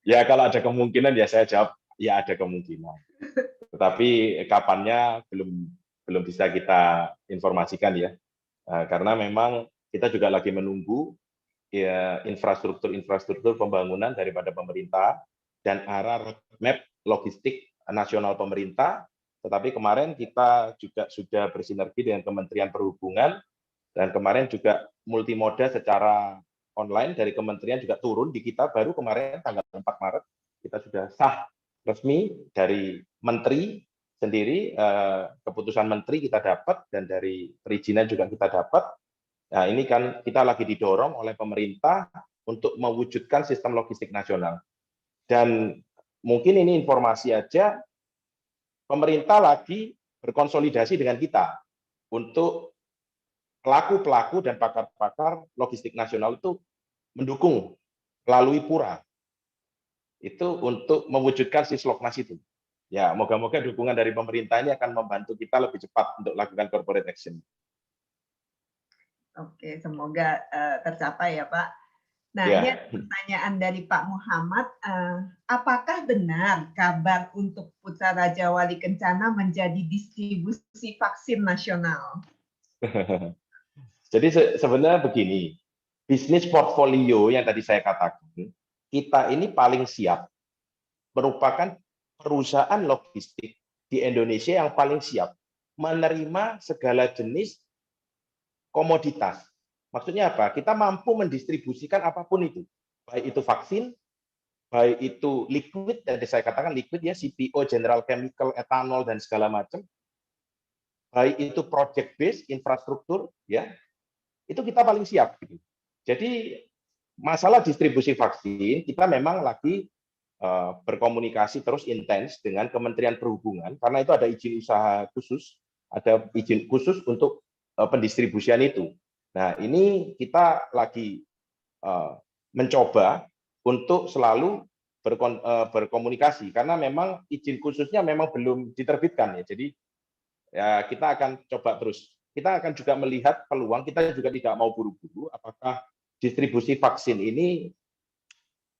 Ya, kalau ada kemungkinan ya saya jawab, ya ada kemungkinan. Tetapi kapannya belum bisa kita informasikan ya. Karena memang kita juga lagi menunggu ya infrastruktur pembangunan daripada pemerintah dan arah roadmap logistik nasional pemerintah. Tetapi kemarin kita juga sudah bersinergi dengan Kementerian Perhubungan, dan kemarin juga multimoda secara online dari kementerian juga turun di kita, baru kemarin tanggal 4 Maret kita sudah sah resmi dari menteri sendiri, keputusan menteri kita dapat, dan dari perizinan juga kita dapat. Nah, ini kan kita lagi didorong oleh pemerintah untuk mewujudkan sistem logistik nasional. Dan mungkin ini informasi aja, pemerintah lagi berkonsolidasi dengan kita untuk pelaku-pelaku dan pakar-pakar logistik nasional itu mendukung melalui Pura itu untuk mewujudkan Sisloknas itu. Ya, moga-moga dukungan dari pemerintah ini akan membantu kita lebih cepat untuk lakukan corporate action. Oke, semoga tercapai ya Pak. Nah, Ya. ini ada pertanyaan dari Pak Muhammad. Apakah benar kabar untuk Putra Raja Wali Kencana menjadi distribusi vaksin nasional? Jadi sebenarnya begini, bisnis portfolio yang tadi saya katakan, kita ini paling siap, merupakan perusahaan logistik di Indonesia yang paling siap menerima segala jenis komoditas. Maksudnya apa? Kita mampu mendistribusikan apapun itu, baik itu vaksin, baik itu liquid, dan saya katakan liquid ya, CPO, General Chemical, etanol, dan segala macam, baik itu project based, infrastruktur, ya, itu kita paling siap. Jadi masalah distribusi vaksin, kita memang lagi berkomunikasi terus intens dengan Kementerian Perhubungan, karena itu ada izin usaha khusus, ada izin khusus untuk pendistribusian itu. Nah, ini kita lagi mencoba untuk selalu berkomunikasi, karena memang izin khususnya memang belum diterbitkan ya. Jadi ya kita akan coba terus. Kita akan juga melihat peluang, kita juga tidak mau buru-buru, apakah distribusi vaksin ini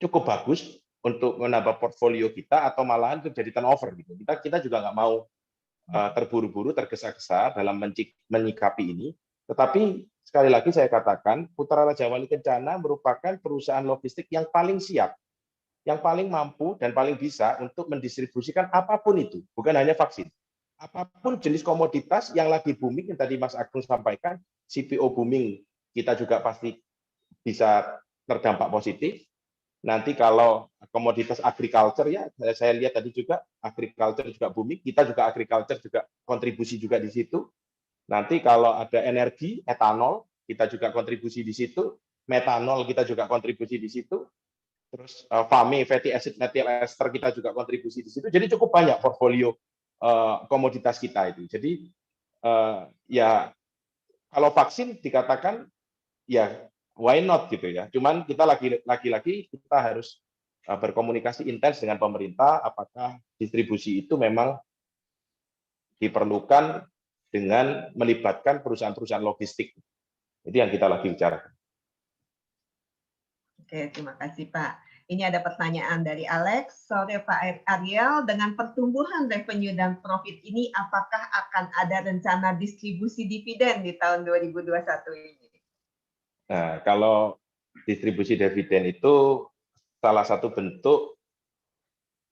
cukup bagus untuk menambah portfolio kita atau malahan itu jadi turnover gitu. Kita juga nggak mau terburu-buru, tergesa-gesa dalam menyikapi ini. Tetapi sekali lagi saya katakan, Putra Raja Wali Kencana merupakan perusahaan logistik yang paling siap, yang paling mampu dan paling bisa untuk mendistribusikan apapun itu, bukan hanya vaksin. Apapun jenis komoditas yang lagi booming, yang tadi Mas Agung sampaikan, CPO booming, kita juga pasti bisa terdampak positif. Nanti kalau komoditas agriculture ya, saya lihat tadi juga agriculture juga booming, kita juga agriculture juga kontribusi juga di situ. Nanti kalau ada energi, etanol, kita juga kontribusi di situ, metanol kita juga kontribusi di situ, terus FAME, fatty acid methyl ester kita juga kontribusi di situ. Jadi cukup banyak portfolio komoditas kita itu. Jadi ya kalau vaksin dikatakan ya why not gitu ya. Cuman kita lagi-lagi kita harus berkomunikasi intens dengan pemerintah, apakah distribusi itu memang diperlukan dengan melibatkan perusahaan-perusahaan logistik. Itu yang kita lagi bicarakan. Oke, terima kasih Pak. Ini ada pertanyaan dari Alex. Sore Pak Ariel, dengan pertumbuhan revenue dan profit ini, apakah akan ada rencana distribusi dividen di tahun 2021 ini? Nah, kalau distribusi dividen itu salah satu bentuk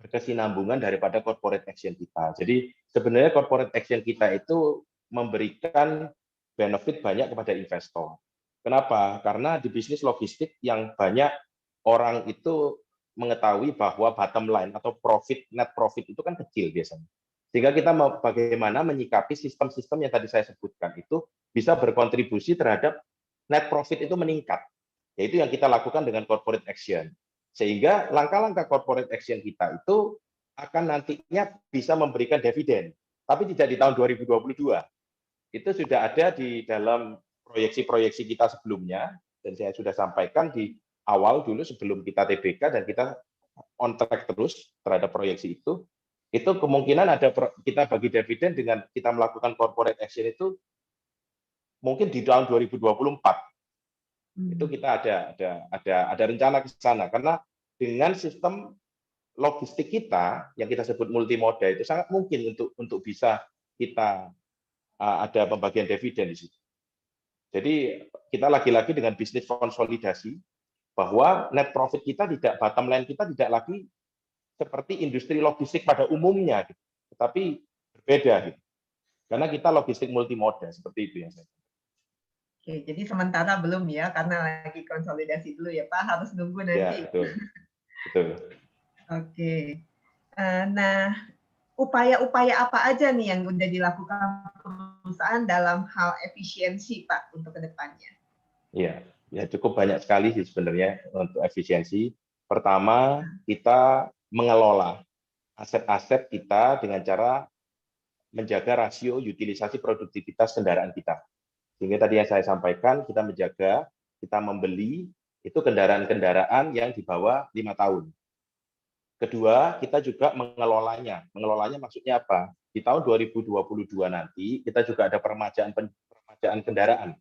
berkesinambungan daripada corporate action kita. Jadi sebenarnya corporate action kita itu memberikan benefit banyak kepada investor. Kenapa? Karena di bisnis logistik yang banyak orang itu mengetahui bahwa bottom line atau profit, net profit itu kan kecil biasanya. Sehingga kita mau bagaimana menyikapi sistem-sistem yang tadi saya sebutkan itu bisa berkontribusi terhadap net profit itu meningkat. Yaitu yang kita lakukan dengan corporate action. Sehingga langkah-langkah corporate action kita itu akan nantinya bisa memberikan dividen, tapi tidak di tahun 2022. Itu sudah ada di dalam proyeksi-proyeksi kita sebelumnya, dan saya sudah sampaikan di awal dulu sebelum kita TBK, dan kita on track terus terhadap proyeksi itu kemungkinan ada kita bagi dividen dengan kita melakukan corporate action itu mungkin di tahun 2024. Itu kita ada rencana ke sana, karena dengan sistem logistik kita yang kita sebut multimoda itu sangat mungkin untuk bisa kita ada pembagian dividen di situ. Jadi kita lagi-lagi dengan bisnis konsolidasi bahwa net profit kita tidak, bottom line kita tidak lagi seperti industri logistik pada umumnya, gitu, tetapi berbeda, gitu. Karena kita logistik multimoda, seperti itu yang saya. Oke, jadi sementara belum ya, karena lagi konsolidasi dulu ya Pak, harus nunggu nanti. Ya, betul. Oke, nah upaya-upaya apa aja nih yang udah dilakukan perusahaan dalam hal efisiensi Pak untuk kedepannya? Ya cukup banyak sekali sih sebenarnya untuk efisiensi. Pertama, kita mengelola aset-aset kita dengan cara menjaga rasio utilisasi produktivitas kendaraan kita. Sehingga tadi yang saya sampaikan, kita menjaga, kita membeli itu kendaraan-kendaraan yang di bawah 5 tahun. Kedua, kita juga mengelolanya. Mengelolanya maksudnya apa? Di tahun 2022 nanti, kita juga ada peremajaan kendaraan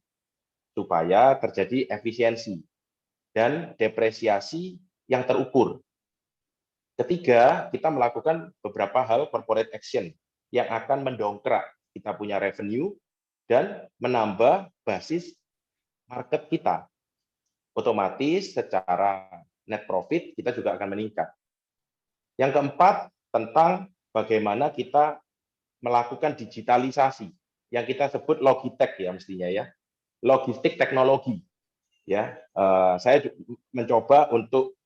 supaya terjadi efisiensi dan depresiasi yang terukur. Ketiga, kita melakukan beberapa hal corporate action yang akan mendongkrak kita punya revenue dan menambah basis market kita. Otomatis secara net profit kita juga akan meningkat. Yang keempat, tentang bagaimana kita melakukan digitalisasi yang kita sebut logitech ya mestinya ya, logistik teknologi ya. Saya mencoba untuk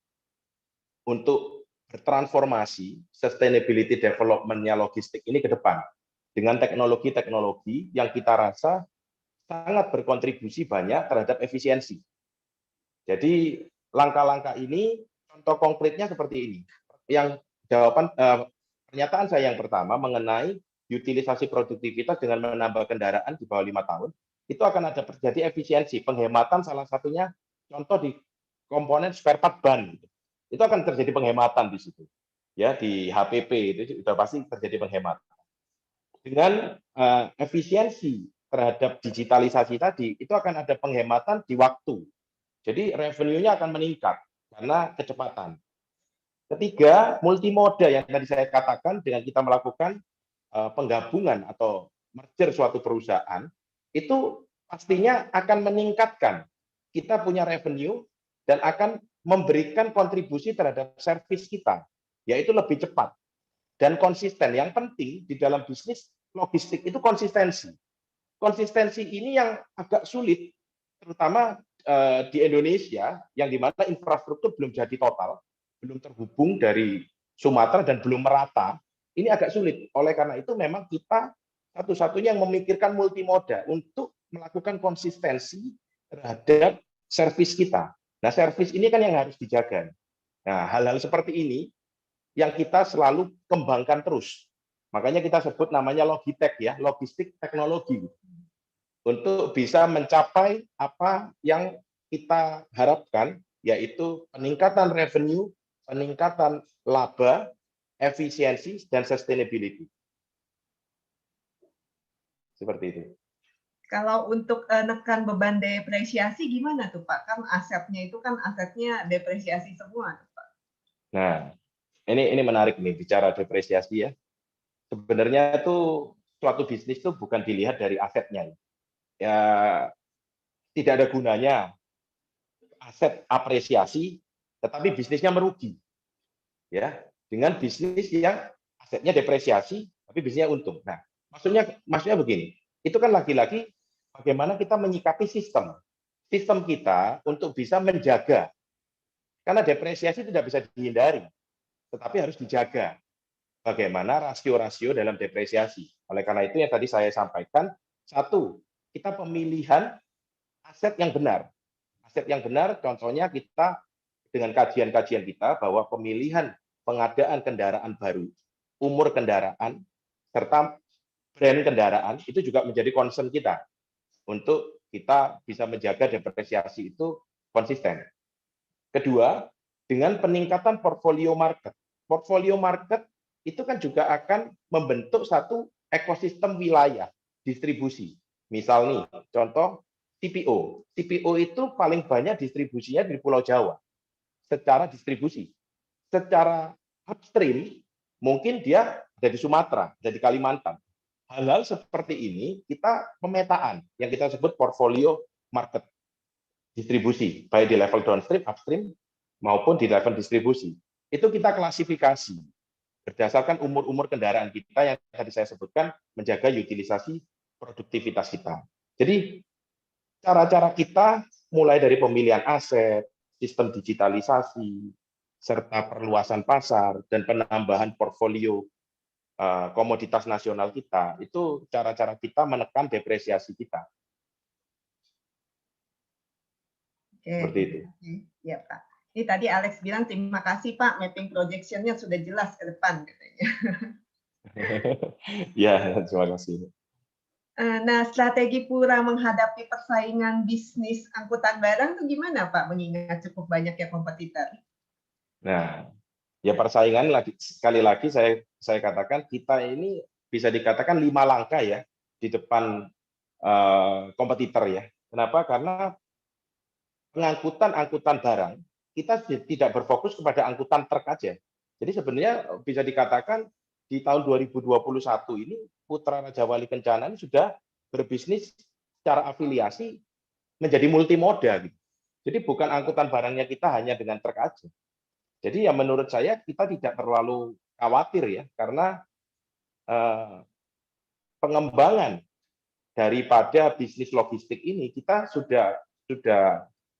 bertransformasi sustainability development-nya logistik ini ke depan dengan teknologi-teknologi yang kita rasa sangat berkontribusi banyak terhadap efisiensi. Jadi langkah-langkah ini contoh konkretnya seperti ini. Yang pernyataan saya yang pertama mengenai utilisasi produktivitas dengan menambah kendaraan di bawah 5 tahun, itu akan ada terjadi efisiensi, penghematan salah satunya contoh di komponen spare part ban. Itu akan terjadi penghematan di situ. Ya, di HPP itu sudah pasti terjadi penghematan. Dengan efisiensi terhadap digitalisasi tadi, itu akan ada penghematan di waktu. Jadi revenue-nya akan meningkat karena kecepatan. Ketiga, multimoda yang tadi saya katakan dengan kita melakukan penggabungan atau merger suatu perusahaan, itu pastinya akan meningkatkan kita punya revenue dan akan memberikan kontribusi terhadap servis kita, yaitu lebih cepat dan konsisten. Yang penting di dalam bisnis logistik itu konsistensi. Konsistensi ini yang agak sulit, terutama di Indonesia, yang dimana infrastruktur belum jadi total, belum terhubung dari Sumatera dan belum merata, ini agak sulit. Oleh karena itu memang kita satu-satunya yang memikirkan multimoda untuk melakukan konsistensi terhadap servis kita. Nah, servis ini kan yang harus dijaga. Nah, hal-hal seperti ini yang kita selalu kembangkan terus. Makanya kita sebut namanya logitech ya, logistik teknologi. Untuk bisa mencapai apa yang kita harapkan, yaitu peningkatan revenue, peningkatan laba, efisiensi, dan sustainability. Seperti itu. Kalau untuk nekan beban depresiasi gimana tuh Pak? Kan asetnya itu kan asetnya depresiasi semua tuh, Pak. Nah, ini menarik nih bicara depresiasi ya. Sebenarnya itu suatu bisnis itu bukan dilihat dari asetnya. Ya, tidak ada gunanya aset apresiasi tetapi bisnisnya merugi. Ya, dengan bisnis yang asetnya depresiasi tapi bisnisnya untung. Nah, maksudnya begini. Itu kan lagi-lagi bagaimana kita menyikapi sistem kita untuk bisa menjaga, karena depresiasi tidak bisa dihindari, tetapi harus dijaga bagaimana rasio-rasio dalam depresiasi. Oleh karena itu yang tadi saya sampaikan, satu, kita pemilihan aset yang benar. aset yang benar, contohnya kita dengan kajian-kajian kita bahwa pemilihan pengadaan kendaraan baru, umur kendaraan, serta brand kendaraan itu juga menjadi concern kita untuk kita bisa menjaga depresiasi itu konsisten. Kedua, dengan peningkatan portfolio market. Portfolio market itu kan juga akan membentuk satu ekosistem wilayah distribusi. Misal nih, contoh TPO. TPO itu paling banyak distribusinya di Pulau Jawa secara distribusi. Secara upstream, mungkin dia ada di Sumatera, ada di Kalimantan. Hal-hal seperti ini kita pemetaan yang kita sebut portfolio market distribusi, baik di level downstream, upstream, maupun di level distribusi. Itu kita klasifikasi berdasarkan umur-umur kendaraan kita yang tadi saya sebutkan, menjaga utilisasi produktivitas kita. Jadi cara-cara kita mulai dari pemilihan aset, sistem digitalisasi, serta perluasan pasar dan penambahan portfolio komoditas nasional kita, itu cara-cara kita menekan depresiasi kita. Oke, Seperti itu. Ya Pak. Ini tadi Alex bilang terima kasih Pak, mapping projection-nya sudah jelas ke depan katanya. Ya, terima kasih. Nah, strategi Pura menghadapi persaingan bisnis angkutan barang itu gimana Pak, mengingat cukup banyaknya kompetitor? Nah, ya persaingan sekali lagi saya katakan kita ini bisa dikatakan 5 langkah ya di depan kompetitor ya. Kenapa? Karena angkutan barang kita tidak berfokus kepada angkutan truk aja. Jadi sebenarnya bisa dikatakan di tahun 2021 ini Putra Raja Wali Kencana ini sudah berbisnis secara afiliasi menjadi multimoda gitu. Jadi bukan angkutan barangnya kita hanya dengan truk aja. Jadi ya menurut saya kita tidak terlalu khawatir ya, karena pengembangan daripada bisnis logistik ini kita sudah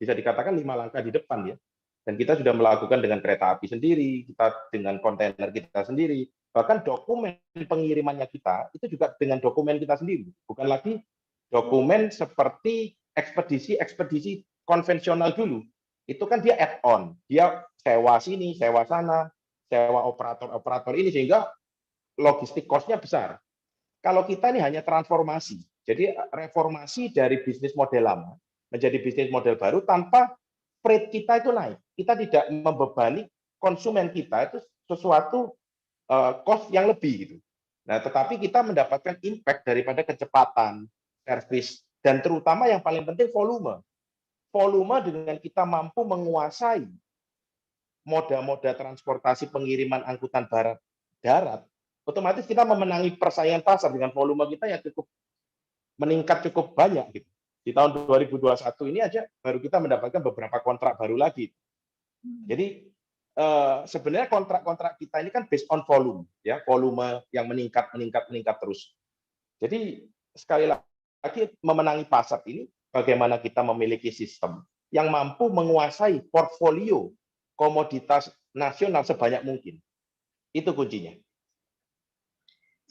bisa dikatakan 5 langkah di depan ya. Dan kita sudah melakukan dengan kereta api sendiri, kita dengan kontainer kita sendiri, bahkan dokumen pengirimannya kita itu juga dengan dokumen kita sendiri, bukan lagi dokumen seperti ekspedisi konvensional dulu. Itu kan dia add-on, dia sewa sini, sewa sana, sewa operator ini, sehingga logistik cost-nya besar. Kalau kita ini hanya transformasi, jadi reformasi dari bisnis model lama menjadi bisnis model baru tanpa freight kita itu naik. Kita tidak membebani konsumen kita itu sesuatu cost yang lebih gitu. Nah, tetapi kita mendapatkan impact daripada kecepatan, servis, dan terutama yang paling penting volume. Volume dengan kita mampu menguasai moda-moda transportasi pengiriman angkutan darat, otomatis kita memenangi persaingan pasar dengan volume kita yang cukup meningkat cukup banyak gitu. Di tahun 2021 ini aja baru kita mendapatkan beberapa kontrak baru lagi. Jadi sebenarnya kontrak-kontrak kita ini kan based on volume, ya, volume yang meningkat terus. Jadi sekali lagi memenangi pasar ini bagaimana kita memiliki sistem yang mampu menguasai portfolio komoditas nasional sebanyak mungkin. Itu kuncinya.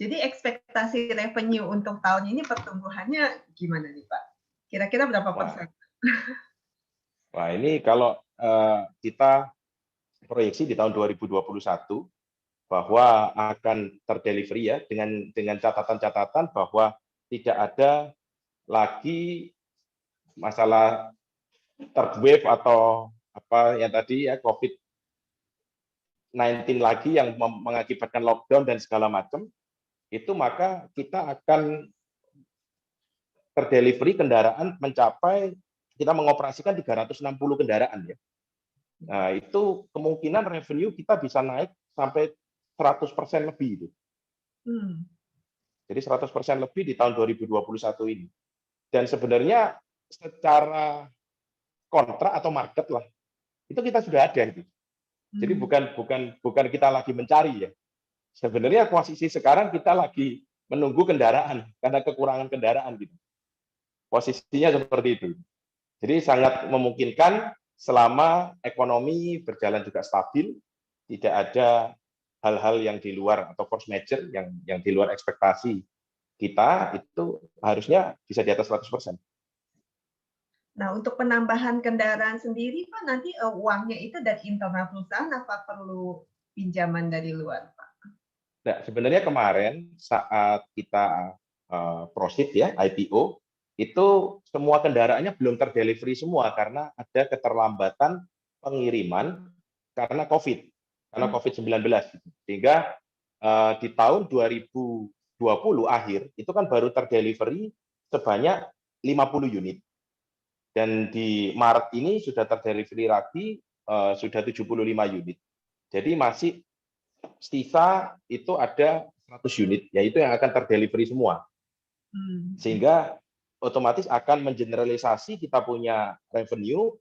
Jadi ekspektasi revenue untuk tahun ini pertumbuhannya gimana nih Pak? Kira-kira berapa persen? Wah, ini kalau kita proyeksi di tahun 2021 bahwa akan terdelivery ya dengan catatan-catatan bahwa tidak ada lagi masalah third wave atau apa yang tadi ya COVID-19 lagi yang mengakibatkan lockdown dan segala macam, itu maka kita akan terdelivery kendaraan mencapai, kita mengoperasikan 360 kendaraan ya. Nah, itu kemungkinan revenue kita bisa naik sampai 100% lebih itu. Jadi 100% lebih di tahun 2021 ini. Dan sebenarnya secara kontrak atau market lah, itu kita sudah ada itu. Jadi bukan kita lagi mencari ya. Sebenarnya posisi sekarang kita lagi menunggu kendaraan karena kekurangan kendaraan gitu. Posisinya seperti itu. Jadi sangat memungkinkan selama ekonomi berjalan juga stabil, tidak ada hal-hal yang di luar atau force majeure yang di luar ekspektasi kita, itu harusnya bisa di atas 100%. Nah, untuk penambahan kendaraan sendiri, Pak, nanti, uangnya itu dari internal perusahaan apa perlu pinjaman dari luar, Pak? Nah, sebenarnya kemarin saat kita proceed ya IPO, itu semua kendaraannya belum terdelivery semua karena ada keterlambatan pengiriman karena COVID-19. Sehingga di tahun 2020 akhir itu kan baru terdelivery sebanyak 50 unit. Dan di Maret ini sudah terdelivery lagi sudah 75 unit. Jadi masih sisa itu ada 100 unit, yaitu yang akan terdelivery semua. Sehingga otomatis akan mengeneralisasi kita punya revenue,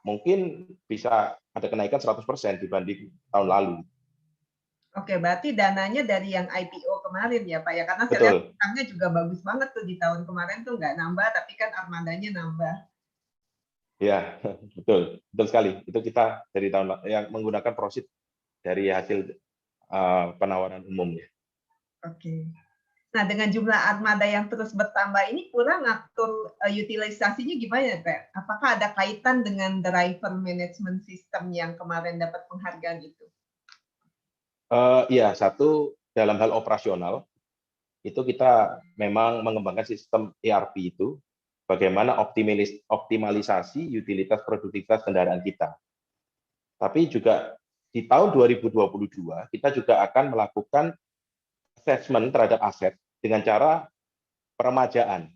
mungkin bisa ada kenaikan 100% dibanding tahun lalu. Oke, berarti dananya dari yang IPO kemarin ya, Pak, ya? Karena saya lihat Betul. utangnya juga bagus banget tuh di tahun kemarin tuh nggak nambah, tapi kan armadanya nambah. Ya, betul. Betul sekali. Itu kita dari tahun yang menggunakan proceed dari hasil penawaran umumnya. Oke. Nah, dengan jumlah armada yang terus bertambah ini, Pura ngatur utilisasinya gimana, Pak? Apakah ada kaitan dengan driver management system yang kemarin dapat penghargaan itu? Iya, satu dalam hal operasional itu kita memang mengembangkan sistem ERP itu bagaimana optimalisasi utilitas produktivitas kendaraan kita. Tapi juga di tahun 2022 kita juga akan melakukan assessment terhadap aset dengan cara peremajaan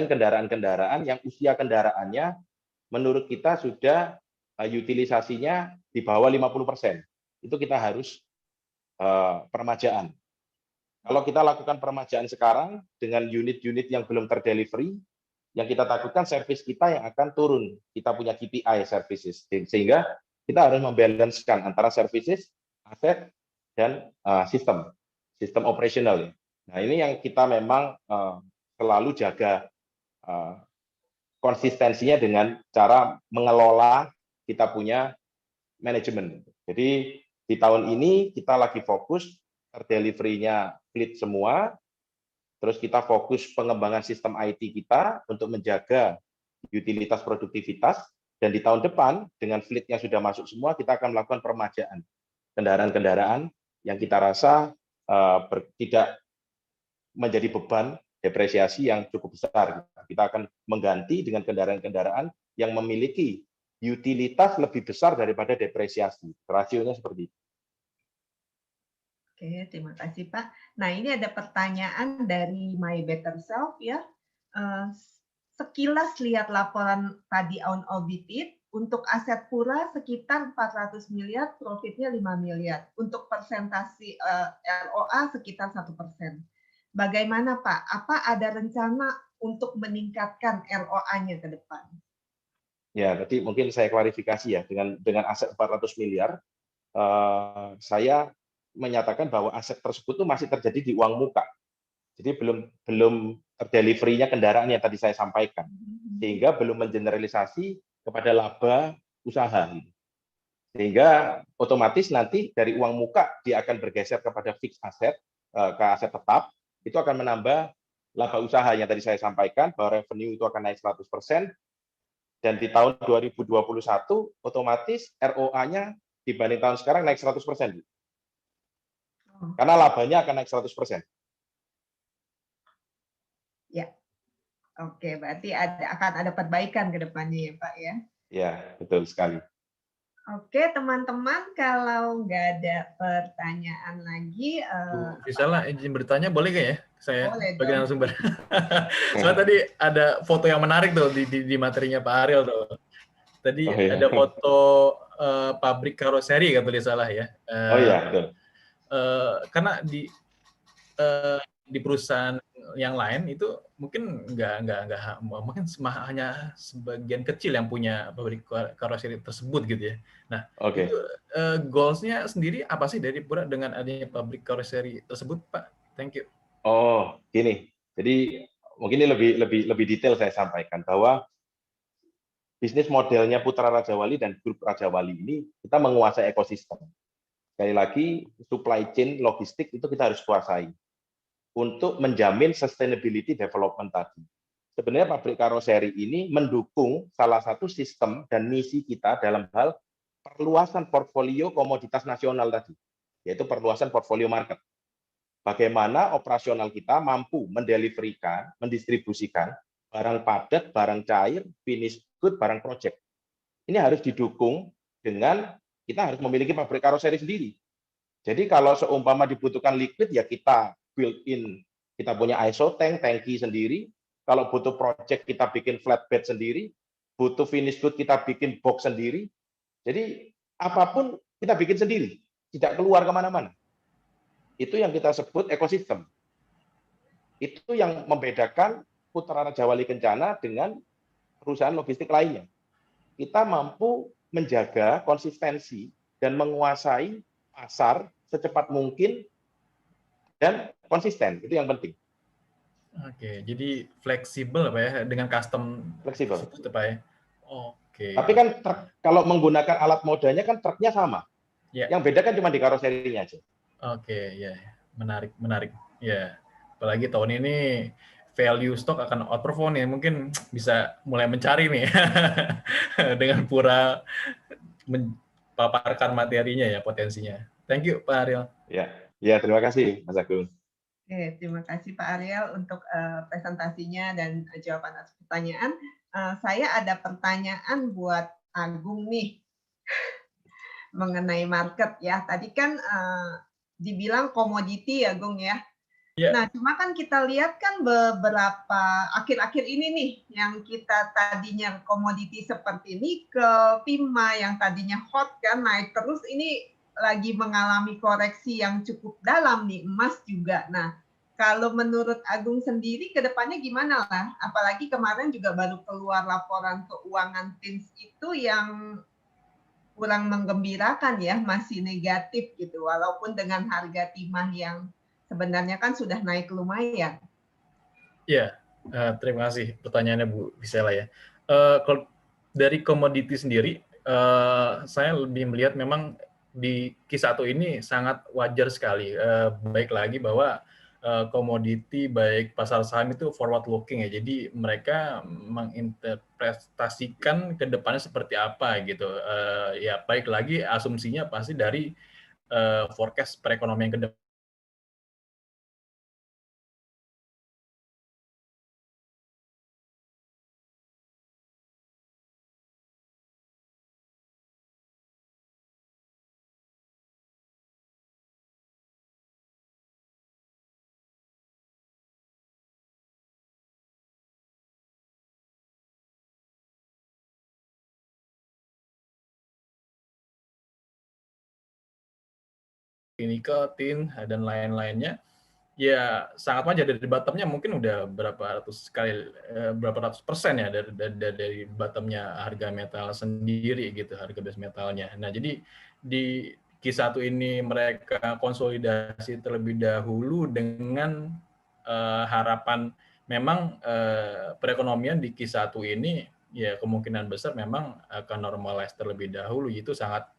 kendaraan-kendaraan yang usia kendaraannya menurut kita sudah utilisasinya di bawah 50%. Itu kita harus peremajaan. Kalau kita lakukan peremajaan sekarang dengan unit-unit yang belum terdelivery, yang kita takutkan service kita yang akan turun. Kita punya KPI services, sehingga kita harus membalancekan antara services, aset, dan sistem operasional. Nah, ini yang kita memang selalu jaga konsistensinya dengan cara mengelola kita punya manajemen. Jadi di tahun ini kita lagi fokus terdelivery-nya fleet semua, terus kita fokus pengembangan sistem IT kita untuk menjaga utilitas produktivitas, dan di tahun depan dengan fleet-nya sudah masuk semua, kita akan melakukan peremajaan kendaraan-kendaraan yang kita rasa tidak menjadi beban depresiasi yang cukup besar. Kita akan mengganti dengan kendaraan-kendaraan yang memiliki utilitas lebih besar daripada depresiasi. Rasionya seperti itu. Oke, terima kasih, Pak. Nah, ini ada pertanyaan dari My Better Self ya. Sekilas lihat laporan tadi unaudited, untuk aset Pura sekitar 400 miliar, profitnya 5 miliar. Untuk persentasi ROA sekitar 1%. Bagaimana, Pak? Apa ada rencana untuk meningkatkan ROA-nya ke depan? Ya, tadi mungkin saya klarifikasi ya, dengan aset 400 miliar, saya menyatakan bahwa aset tersebut itu masih terjadi di uang muka. Jadi belum terdelivery-nya kendaraan yang tadi saya sampaikan. Sehingga belum mengeneralisasi kepada laba usaha. Sehingga otomatis nanti dari uang muka dia akan bergeser kepada fixed asset, ke aset tetap, itu akan menambah laba usaha yang tadi saya sampaikan, bahwa revenue itu akan naik 100%, dan di tahun 2021 otomatis ROA-nya dibanding tahun sekarang naik 100%. Karena labanya akan naik 100%. Ya, oke, berarti akan ada perbaikan ke depannya ya, Pak ya? Ya, betul sekali. Oke, teman-teman, kalau nggak ada pertanyaan lagi, Bu Fisela, izin bertanya boleh nggak ya? Saya bagi narasumber. Soalnya tadi ada foto yang menarik tuh di materinya Pak Ariel tuh. Tadi ada foto pabrik karoseri kalau tidak salah ya. Oh iya, betul. Karena di perusahaan yang lain itu mungkin nggak mungkin hanya sebagian kecil yang punya pabrik karoseri tersebut gitu ya. Nah, itu goals-nya sendiri apa sih dari Pura dengan adanya pabrik karoseri tersebut, Pak? Thank you. Oh, gini. Jadi mungkin ini lebih detail saya sampaikan bahwa bisnis modelnya Putra Raja Wali dan Grup Raja Wali ini kita menguasai ekosistem. Sekali lagi, supply chain logistik itu kita harus kuasai untuk menjamin sustainability development tadi. sebenarnya pabrik karoseri ini mendukung salah satu sistem dan misi kita dalam hal perluasan portfolio komoditas nasional tadi, yaitu perluasan portfolio market. Bagaimana operasional kita mampu mendeliverikan, mendistribusikan barang padat, barang cair, finish good, barang project. Ini harus didukung dengan kita harus memiliki pabrik karoseri sendiri. Jadi kalau seumpama dibutuhkan liquid, ya kita build in, kita punya ISO tank, tangki sendiri. Kalau butuh project, kita bikin flatbed sendiri. Butuh finish good, kita bikin box sendiri. Jadi apapun kita bikin sendiri, tidak keluar kemana-mana. Itu yang kita sebut ekosistem. Itu yang membedakan Putra Raja Wali Kencana dengan perusahaan logistik lainnya. Kita mampu menjaga konsistensi dan menguasai pasar secepat mungkin dan konsisten. Itu yang penting. Oke, jadi fleksibel Pak ya, dengan custom Fleksibel. seperti Pak ya. Oke. Tapi kan truk, kalau menggunakan alat modanya kan truknya sama. Ya. Yang beda kan cuma di karoserinya aja. Oke, ya, menarik. Ya, apalagi tahun ini value stock akan outperform ya, mungkin bisa mulai mencari nih dengan Pura paparkan materinya ya, potensinya. Thank you Pak Ariel. Ya, terima kasih Mas Agung. Oke, terima kasih Pak Ariel untuk presentasinya dan jawaban atas pertanyaan. Saya ada pertanyaan buat Agung nih mengenai market ya. Tadi kan dibilang komoditi ya, Agung ya. Yeah. Nah, cuma kan kita lihat kan beberapa akhir-akhir ini nih yang kita tadinya komoditi seperti nikel, timah yang tadinya hot kan naik terus, ini lagi mengalami koreksi yang cukup dalam nih, emas juga. Nah, kalau menurut Agung sendiri ke depannya gimana lah? Apalagi kemarin juga baru keluar laporan keuangan TINS itu yang kurang menggembirakan ya, masih negatif gitu, walaupun dengan harga timah yang sebenarnya kan sudah naik lumayan. Ya, terima kasih pertanyaannya Bu Gisela ya. Kalau dari komoditi sendiri, saya lebih melihat memang di Q1 ini sangat wajar sekali. Baik lagi bahwa komoditi baik pasar saham itu forward looking ya. Jadi mereka menginterpretasikan ke depannya seperti apa gitu. Ya baik lagi asumsinya pasti dari forecast perekonomian ke depan. Nikel, tin, dan lain-lainnya, ya sangat wajar. Dari bottomnya mungkin udah berapa ratus persen ya dari bottomnya harga metal sendiri gitu, harga base metalnya. Nah jadi di Q1 ini mereka konsolidasi terlebih dahulu dengan harapan memang perekonomian di Q1 ini ya kemungkinan besar memang akan normalize terlebih dahulu. Itu sangat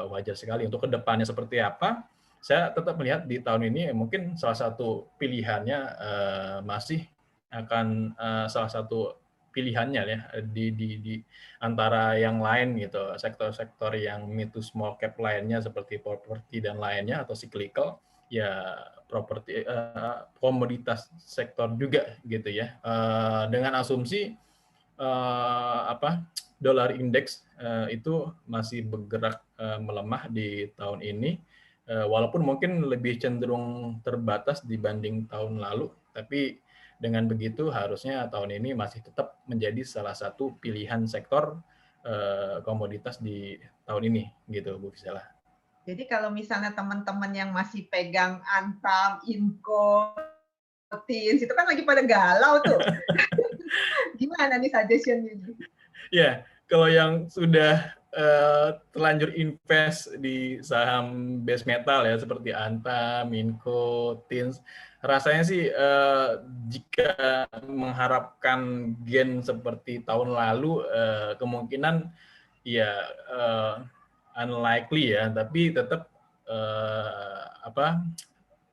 wajar sekali. Untuk kedepannya seperti apa, saya tetap melihat di tahun ini mungkin salah satu pilihannya masih akan salah satu pilihannya ya di antara yang lain gitu, sektor-sektor yang mid to small cap lainnya seperti properti dan lainnya atau cyclical ya properti komoditas sektor juga gitu ya, dengan asumsi dolar indeks itu masih bergerak melemah di tahun ini, walaupun mungkin lebih cenderung terbatas dibanding tahun lalu, tapi dengan begitu harusnya tahun ini masih tetap menjadi salah satu pilihan sektor komoditas di tahun ini gitu Bu Gisela. Jadi kalau misalnya teman-teman yang masih pegang Antam, Inco, Tins, itu kan lagi pada galau tuh. Gimana nih suggestion-nya? Ya, kalau yang sudah terlanjur invest di saham base metal ya seperti Antam, Minco, Tins, rasanya sih jika mengharapkan gain seperti tahun lalu kemungkinan ya unlikely ya, tapi tetap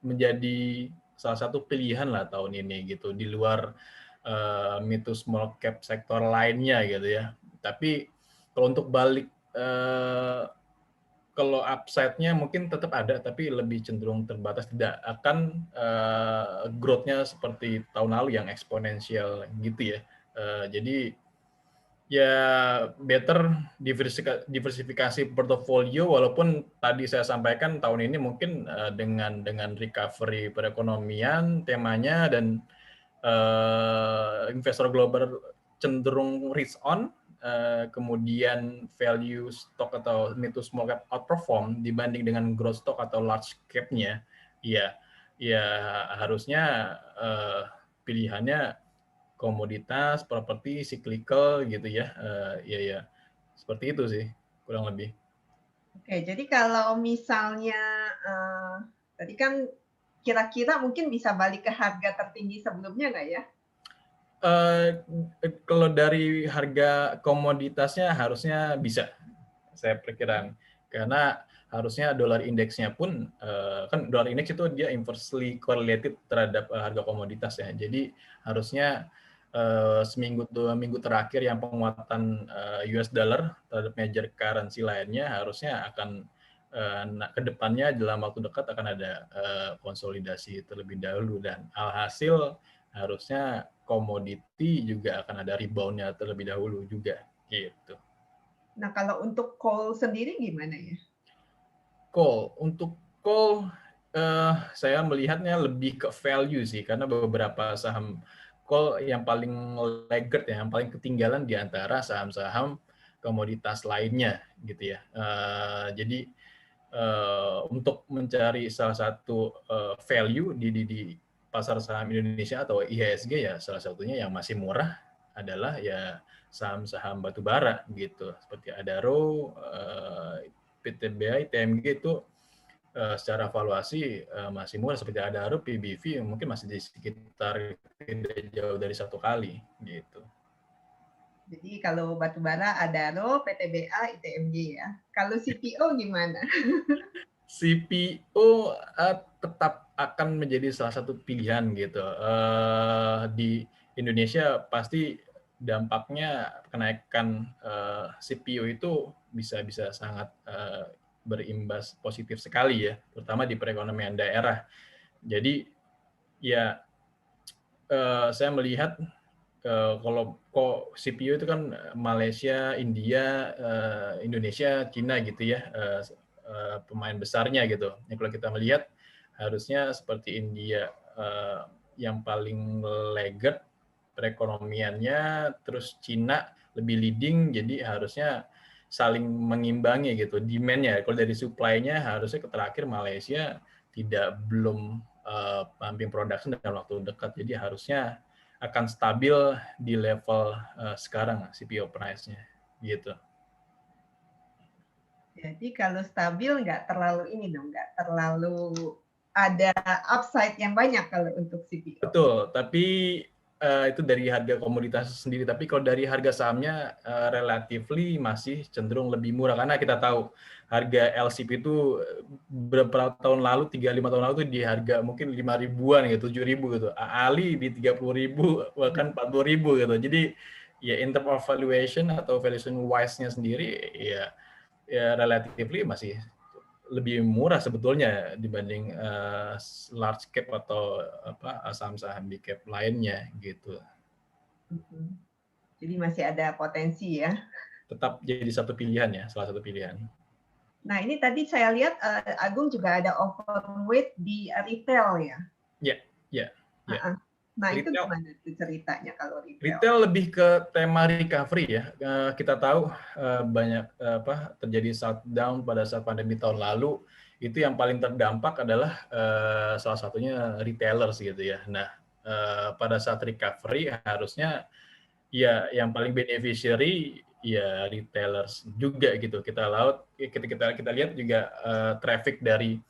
menjadi salah satu pilihan lah tahun ini gitu, di luar mid to small cap sektor lainnya gitu ya. Tapi kalau untuk balik kalau upside-nya mungkin tetap ada, tapi lebih cenderung terbatas, tidak akan growth-nya seperti tahun lalu yang eksponensial gitu ya. Jadi ya better diversifikasi portofolio, walaupun tadi saya sampaikan tahun ini mungkin dengan recovery perekonomian temanya dan investor global cenderung risk on, kemudian value stock atau mid to small cap outperform dibanding dengan growth stock atau large cap-nya, ya harusnya pilihannya komoditas, properti, cyclical gitu ya. Ya seperti itu sih kurang lebih. Oke, jadi kalau misalnya tadi kan kira-kira mungkin bisa balik ke harga tertinggi sebelumnya nggak ya? Kalau dari harga komoditasnya harusnya bisa, saya perkirakan, karena harusnya dolar indeksnya pun kan dolar indeks itu dia inversely correlated terhadap harga komoditas ya. Jadi harusnya seminggu 2 minggu terakhir yang penguatan US dollar terhadap major currency lainnya harusnya akan ke depannya dalam waktu dekat akan ada konsolidasi terlebih dahulu, dan alhasil harusnya komoditi juga akan ada rebound-nya terlebih dahulu juga gitu. Nah, kalau untuk coal sendiri gimana ya? Untuk coal saya melihatnya lebih ke value sih, karena beberapa saham coal yang paling laggard ya, yang paling ketinggalan di antara saham-saham komoditas lainnya gitu ya. Jadi untuk mencari salah satu value di pasar saham Indonesia atau IHSG ya, salah satunya yang masih murah adalah ya saham-saham batubara gitu, seperti Adaro, PTBI, TMG itu secara valuasi masih murah, seperti Adaro, PBV mungkin masih di sekitar tidak jauh dari 1 kali gitu. Jadi kalau batubara Adaro, PTBA, ITMG ya. Kalau CPO gimana? CPO tetap akan menjadi salah satu pilihan gitu. Di Indonesia pasti dampaknya kenaikan CPO itu bisa sangat berimbas positif sekali ya, terutama di perekonomian daerah. Jadi ya saya melihat kalau CPO itu kan Malaysia, India, Indonesia, Cina gitu ya, pemain besarnya gitu. Ya, kalau kita melihat harusnya seperti India yang paling laggard perekonomiannya, terus Cina lebih leading, jadi harusnya saling mengimbangi gitu demand-nya. Kalau dari supply-nya harusnya terakhir Malaysia belum pumping production dalam waktu dekat, jadi harusnya akan stabil di level sekarang CPO price-nya gitu. Jadi kalau stabil nggak terlalu ini dong, nggak terlalu ada upside yang banyak kalau untuk CPO. Betul, tapi itu dari harga komoditas sendiri. Tapi kalau dari harga sahamnya relatively masih cenderung lebih murah, karena kita tahu harga LCP itu beberapa tahun lalu, 3-5 tahun lalu itu di harga mungkin 5 ribuan gitu, 7 ribu gitu. Ali di 30 ribu, bahkan 40 ribu gitu. Jadi ya in terms of valuation atau valuation wise-nya sendiri ya relatively masih lebih murah sebetulnya dibanding large cap atau saham-saham big cap lainnya gitu. Jadi masih ada potensi ya. Tetap jadi satu pilihan ya, salah satu pilihan. Nah, ini tadi saya lihat Agung juga ada overweight di retail ya. Ya. Nah, retail, itu gimana tuh ceritanya kalau retail? Retail lebih ke tema recovery ya. Kita tahu banyak terjadi shutdown pada saat pandemi tahun lalu. Itu yang paling terdampak adalah salah satunya retailers gitu ya. Nah, pada saat recovery harusnya ya yang paling beneficiary ya retailers juga gitu. Kita lihat juga traffic dari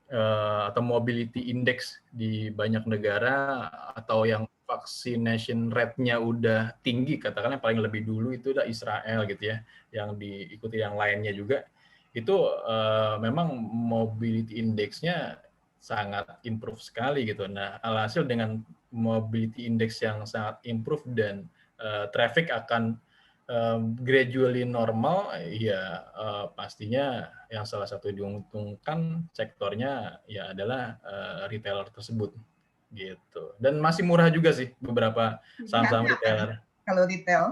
atau mobility index di banyak negara, atau yang vaccination rate-nya udah tinggi, katakanlah paling lebih dulu itu udah Israel gitu ya, yang diikuti yang lainnya juga, itu memang mobility index-nya sangat improve sekali gitu. Nah, alhasil dengan mobility index yang sangat improve dan traffic akan gradually normal, ya pastinya yang salah satu diuntungkan sektornya ya adalah retailer tersebut gitu. Dan masih murah juga sih beberapa saham-saham Pilihannya apa nih retailer. kalau retail?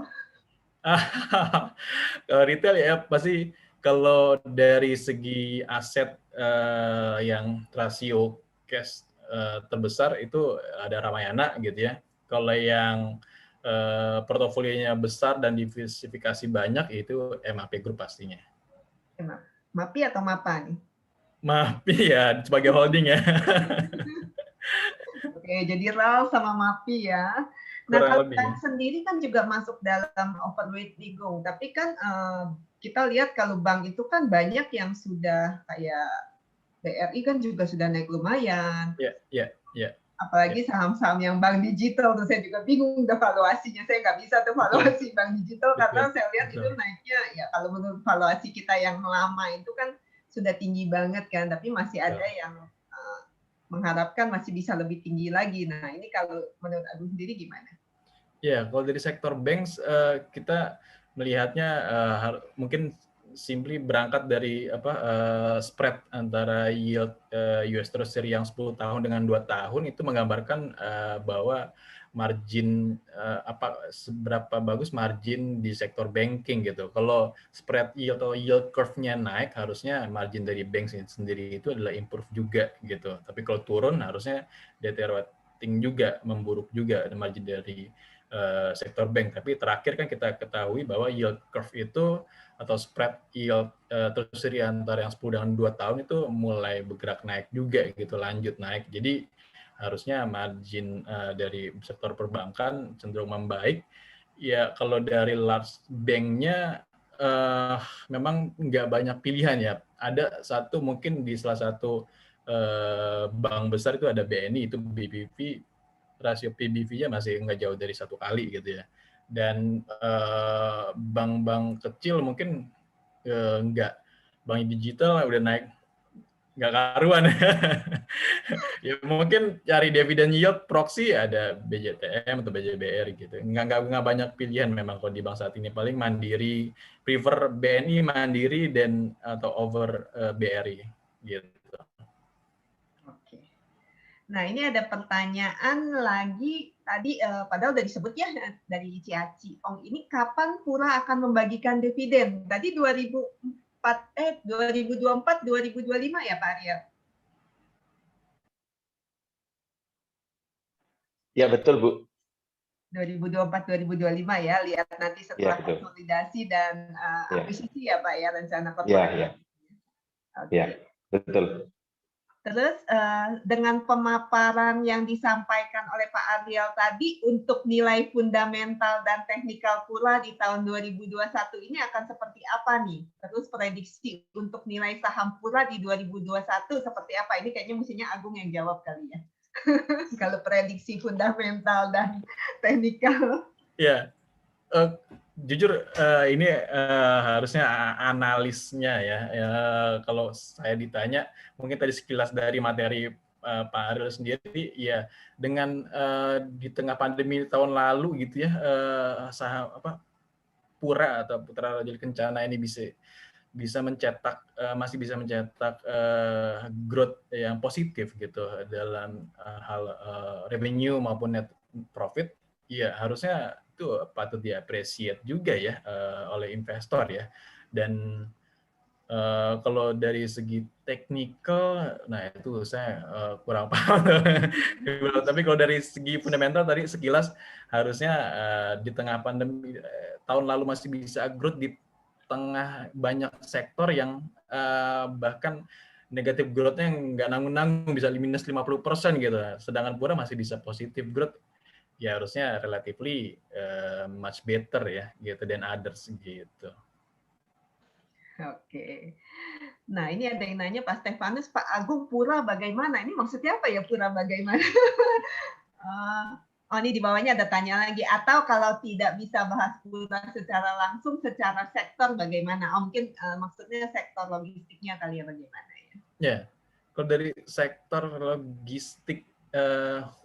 Kalau retail ya pasti kalau dari segi aset yang rasio cash terbesar itu ada Ramayana gitu ya. Kalau yang portofolionya besar dan diversifikasi banyak itu MAP Group pastinya. MAPI atau MAPA nih? MAPI ya sebagai holding ya. Oke, jadi RAL sama MAPI ya. Nah, Kurang kalau lebih. bank sendiri kan juga masuk dalam overweight Ligong, tapi kan kita lihat kalau bank itu kan banyak yang sudah kayak BRI kan juga sudah naik lumayan. Ya. Apalagi saham-saham yang bank digital tuh saya juga bingung udah valuasinya. Saya nggak bisa tuh valuasi bank digital karena saya lihat itu naiknya ya kalau menurut valuasi kita yang lama itu kan sudah tinggi banget kan, tapi masih ada yang mengharapkan masih bisa lebih tinggi lagi. Nah, ini kalau menurut Agung sendiri gimana? Ya, kalau dari sektor banks kita melihatnya mungkin simply berangkat dari spread antara yield US Treasury yang 10 tahun dengan 2 tahun itu menggambarkan bahwa margin seberapa bagus margin di sektor banking gitu. Kalau spread yield atau yield curve-nya naik, harusnya margin dari bank sendiri itu adalah improve juga gitu. Tapi kalau turun harusnya deteriorating juga, memburuk juga margin dari sektor bank. Tapi terakhir kan kita ketahui bahwa yield curve itu atau spread yield treasury antara yang 10 dengan 2 tahun itu mulai bergerak naik juga gitu, lanjut naik. Jadi harusnya margin dari sektor perbankan cenderung membaik. Ya kalau dari large bank-nya memang nggak banyak pilihan ya. Ada satu mungkin di salah satu bank besar itu ada BNI, itu BBV, rasio PBV-nya masih nggak jauh dari 1 kali gitu ya. Dan bank-bank kecil mungkin nggak, bank digital udah naik nggak karuan. Ya mungkin cari dividen yield proxy ada BJTM atau BJBR gitu. Nggak banyak pilihan memang kalau di bank saat ini. Paling Mandiri, prefer BNI, Mandiri, dan atau over BRI gitu. Oke. Nah, ini ada pertanyaan lagi tadi padahal udah disebut ya dari Ciaci. Ini kapan Pura akan membagikan dividen? Tadi 2024 2025 ya Pak Arya? Ya, betul, Bu. 2024-2025 ya, lihat nanti setelah konsolidasi dan akuisisi ya Pak ya, rencana korporasi. Ya, betul. Terus dengan pemaparan yang disampaikan oleh Pak Ariel tadi untuk nilai fundamental dan teknikal Pura di tahun 2021 ini akan seperti apa nih? Terus prediksi untuk nilai saham Pura di 2021 seperti apa? Ini kayaknya mestinya Agung yang jawab kali ya. Kalau prediksi fundamental dan teknikal. Ya, jujur ini harusnya analisnya ya. Kalau saya ditanya, mungkin tadi sekilas dari materi Pak Ariel sendiri, ya dengan di tengah pandemi tahun lalu gitu ya, saham Pura atau Putra Raja Kencana ini bisa mencetak masih bisa mencetak growth yang positif gitu dalam hal revenue maupun net profit, ya harusnya itu patut diapresiasi juga ya oleh investor ya. Dan kalau dari segi teknikal, nah itu saya kurang paham. Tapi kalau dari segi fundamental tadi sekilas harusnya di tengah pandemi tahun lalu masih bisa growth di tengah banyak sektor yang bahkan negatif growth-nya nggak nanggung-nanggung, bisa minus 50% gitu. Sedangkan Pura masih bisa positif growth, ya harusnya relatively much better ya gitu than others gitu. Oke. Nah, ini ada yang nanya Pak Stefanus, Pak Agung, Pura bagaimana? Ini maksudnya apa ya Pura bagaimana? Ini di bawahnya ada tanya lagi. Atau kalau tidak bisa bahas Pura secara langsung, secara sektor bagaimana? Mungkin maksudnya sektor logistiknya kali ya bagaimana ya? Ya, Kalau dari sektor logistik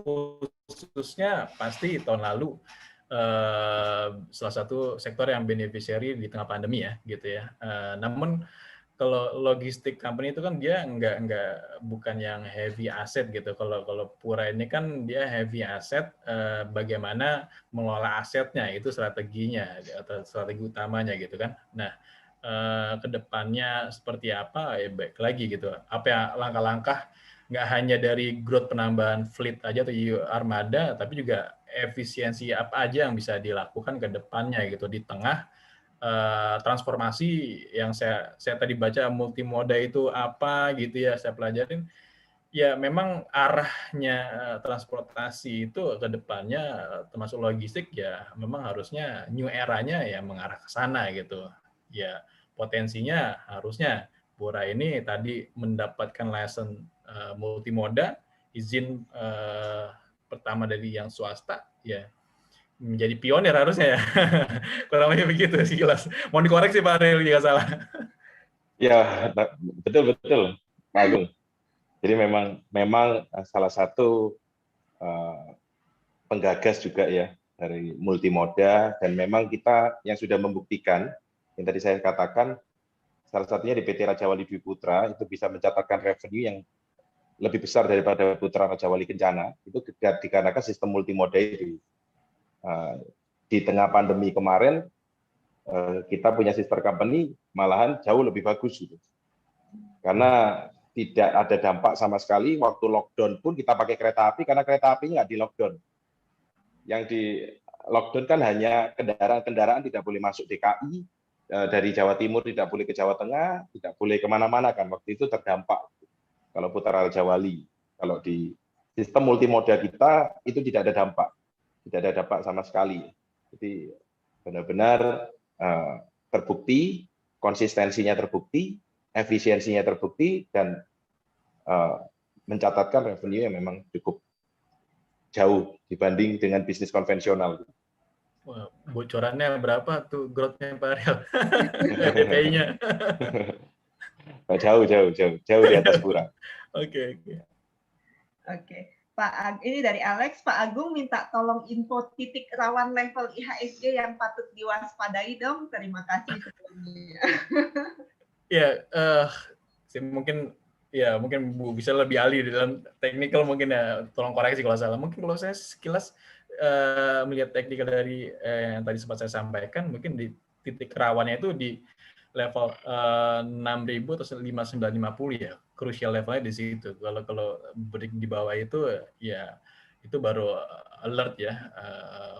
khususnya pasti tahun lalu salah satu sektor yang beneficiary di tengah pandemi ya gitu ya. Namun kalau logistik company itu kan dia bukan yang heavy asset gitu. Kalau Pura ini kan dia heavy asset, bagaimana mengelola asetnya itu strateginya atau strategi utamanya gitu kan. Nah, kedepannya seperti apa ya baik lagi gitu. Apa ya langkah-langkah nggak hanya dari growth penambahan fleet aja atau armada, tapi juga efisiensi apa aja yang bisa dilakukan ke depannya gitu di tengah transformasi yang saya tadi baca multimoda itu apa gitu ya saya pelajarin ya memang arahnya transportasi itu ke depannya termasuk logistik ya memang harusnya new era-nya ya mengarah ke sana gitu ya potensinya harusnya Pura ini tadi mendapatkan license multimoda izin pertama dari yang swasta ya menjadi pionir harusnya ya. Kurang lebih begitu sih jelas. Mau dikoreksi Pak Ariel jika salah. Ya, betul Pak Agung. Jadi memang salah satu penggagas juga ya dari multimoda, dan memang kita yang sudah membuktikan yang tadi saya katakan salah satunya di PT Raja Wali Dwi Putra itu bisa mencatatkan revenue yang lebih besar daripada Putra Raja Wali Kencana itu dikarenakan sistem multimoda itu. Di tengah pandemi kemarin kita punya sister company malahan jauh lebih bagus gitu. Karena tidak ada dampak sama sekali waktu lockdown pun kita pakai kereta api karena kereta apinya nggak di lockdown. Yang di lockdown kan hanya kendaraan-kendaraan tidak boleh masuk DKI, dari Jawa Timur tidak boleh ke Jawa Tengah, tidak boleh kemana-mana kan waktu itu terdampak. Kalau Putra Raja Wali, kalau di sistem multimoda kita itu tidak ada dampak sama sekali. Jadi benar-benar terbukti, konsistensinya terbukti, efisiensinya terbukti, dan mencatatkan revenue yang memang cukup jauh dibanding dengan bisnis konvensional. Wah, bocorannya berapa tuh growth-nya Pak Ariel? PPI-nya. Jauh di atas Pura. Oke. Pak, ini dari Alex, Pak Agung minta tolong info titik rawan level IHSG yang patut diwaspadai dong. Terima kasih sebelumnya. Ya, mungkin Bu bisa lebih ahli dalam technical mungkin ya, tolong koreksi kalau salah. Mungkin kalau saya sekilas melihat technical dari yang tadi sempat saya sampaikan, mungkin di titik rawannya itu di level 6.000 atau 5.950 ya, crucial levelnya di situ. Kalau break di bawah itu ya itu baru alert ya,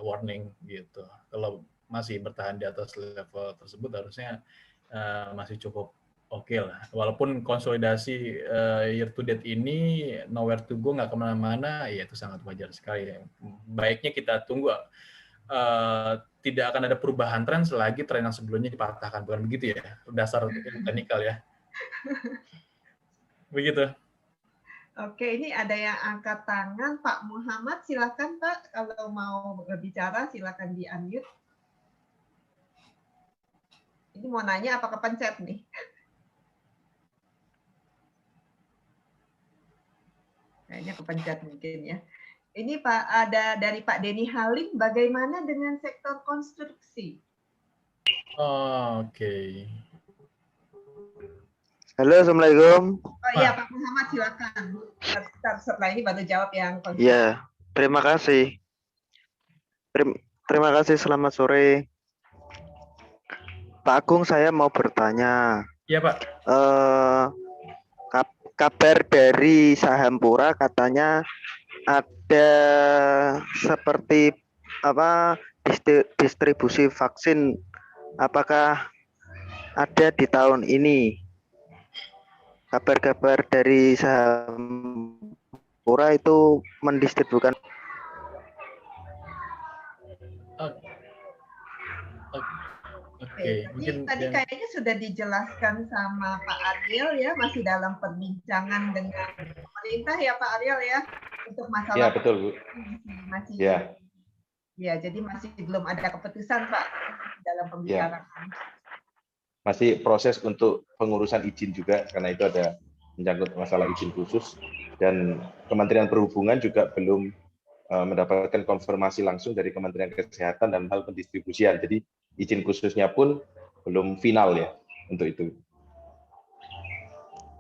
warning gitu. Kalau masih bertahan di atas level tersebut harusnya masih cukup oke lah. Walaupun konsolidasi year to date ini nowhere to go, nggak kemana-mana, ya itu sangat wajar sekali. Baiknya kita tunggu. Tidak akan ada perubahan tren selagi tren yang sebelumnya dipatahkan, bukan begitu ya? Dasar teknikal ya. Begitu. Oke, ini ada yang angkat tangan, Pak Muhammad, silakan Pak, kalau mau berbicara silakan di-unmute. Ini mau nanya apa kepencet nih? Kayaknya kepencet mungkin ya. Ini Pak, ada dari Pak Denny Halim, bagaimana dengan sektor konstruksi? Oke. Halo, Assalamualaikum. Oh iya, Pak Muhammad silakan. Setelah ini baru jawab yang konstruksi. Ya, terima kasih. Terima kasih, selamat sore. Pak Agung, saya mau bertanya. Iya, Pak. Kabar dari saham Pura katanya ada seperti apa distribusi vaksin, apakah ada di tahun ini? Kabar-kabar dari saham Pura itu mendistribusikan. Oke, mungkin tadi kayaknya sudah dijelaskan sama Pak Ariel ya, masih dalam perbincangan dengan pemerintah ya Pak Ariel ya, untuk masalah. Ya betul Bu. Masih. Ya. Ya, jadi masih belum ada keputusan Pak dalam pembicaraan. Ya. Masih proses untuk pengurusan izin juga, karena itu ada menyangkut masalah izin khusus, dan Kementerian Perhubungan juga belum mendapatkan konfirmasi langsung dari Kementerian Kesehatan dan hal pendistribusian. Jadi izin khususnya pun belum final ya untuk itu.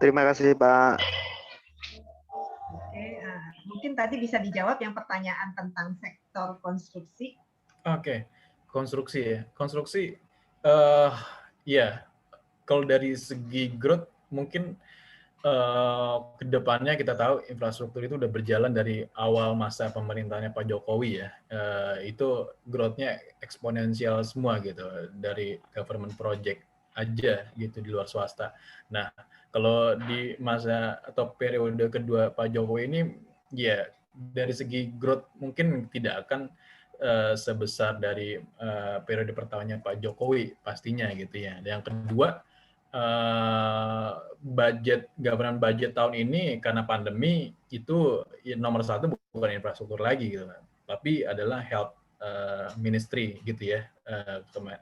Terima kasih Pak. Oke, mungkin tadi bisa dijawab yang pertanyaan tentang sektor konstruksi. Oke, konstruksi ya. Konstruksi, ya, kalau dari segi growth mungkin ke depannya kita tahu infrastruktur itu udah berjalan dari awal masa pemerintahnya Pak Jokowi ya. Itu growth-nya eksponensial semua gitu, dari government project aja gitu di luar swasta. Nah, kalau di masa atau periode kedua Pak Jokowi ini, ya dari segi growth mungkin tidak akan sebesar dari periode pertamanya Pak Jokowi pastinya gitu ya. Yang kedua, government budget tahun ini karena pandemi itu nomor satu bukan infrastruktur lagi gitu, tapi adalah health ministry gitu ya,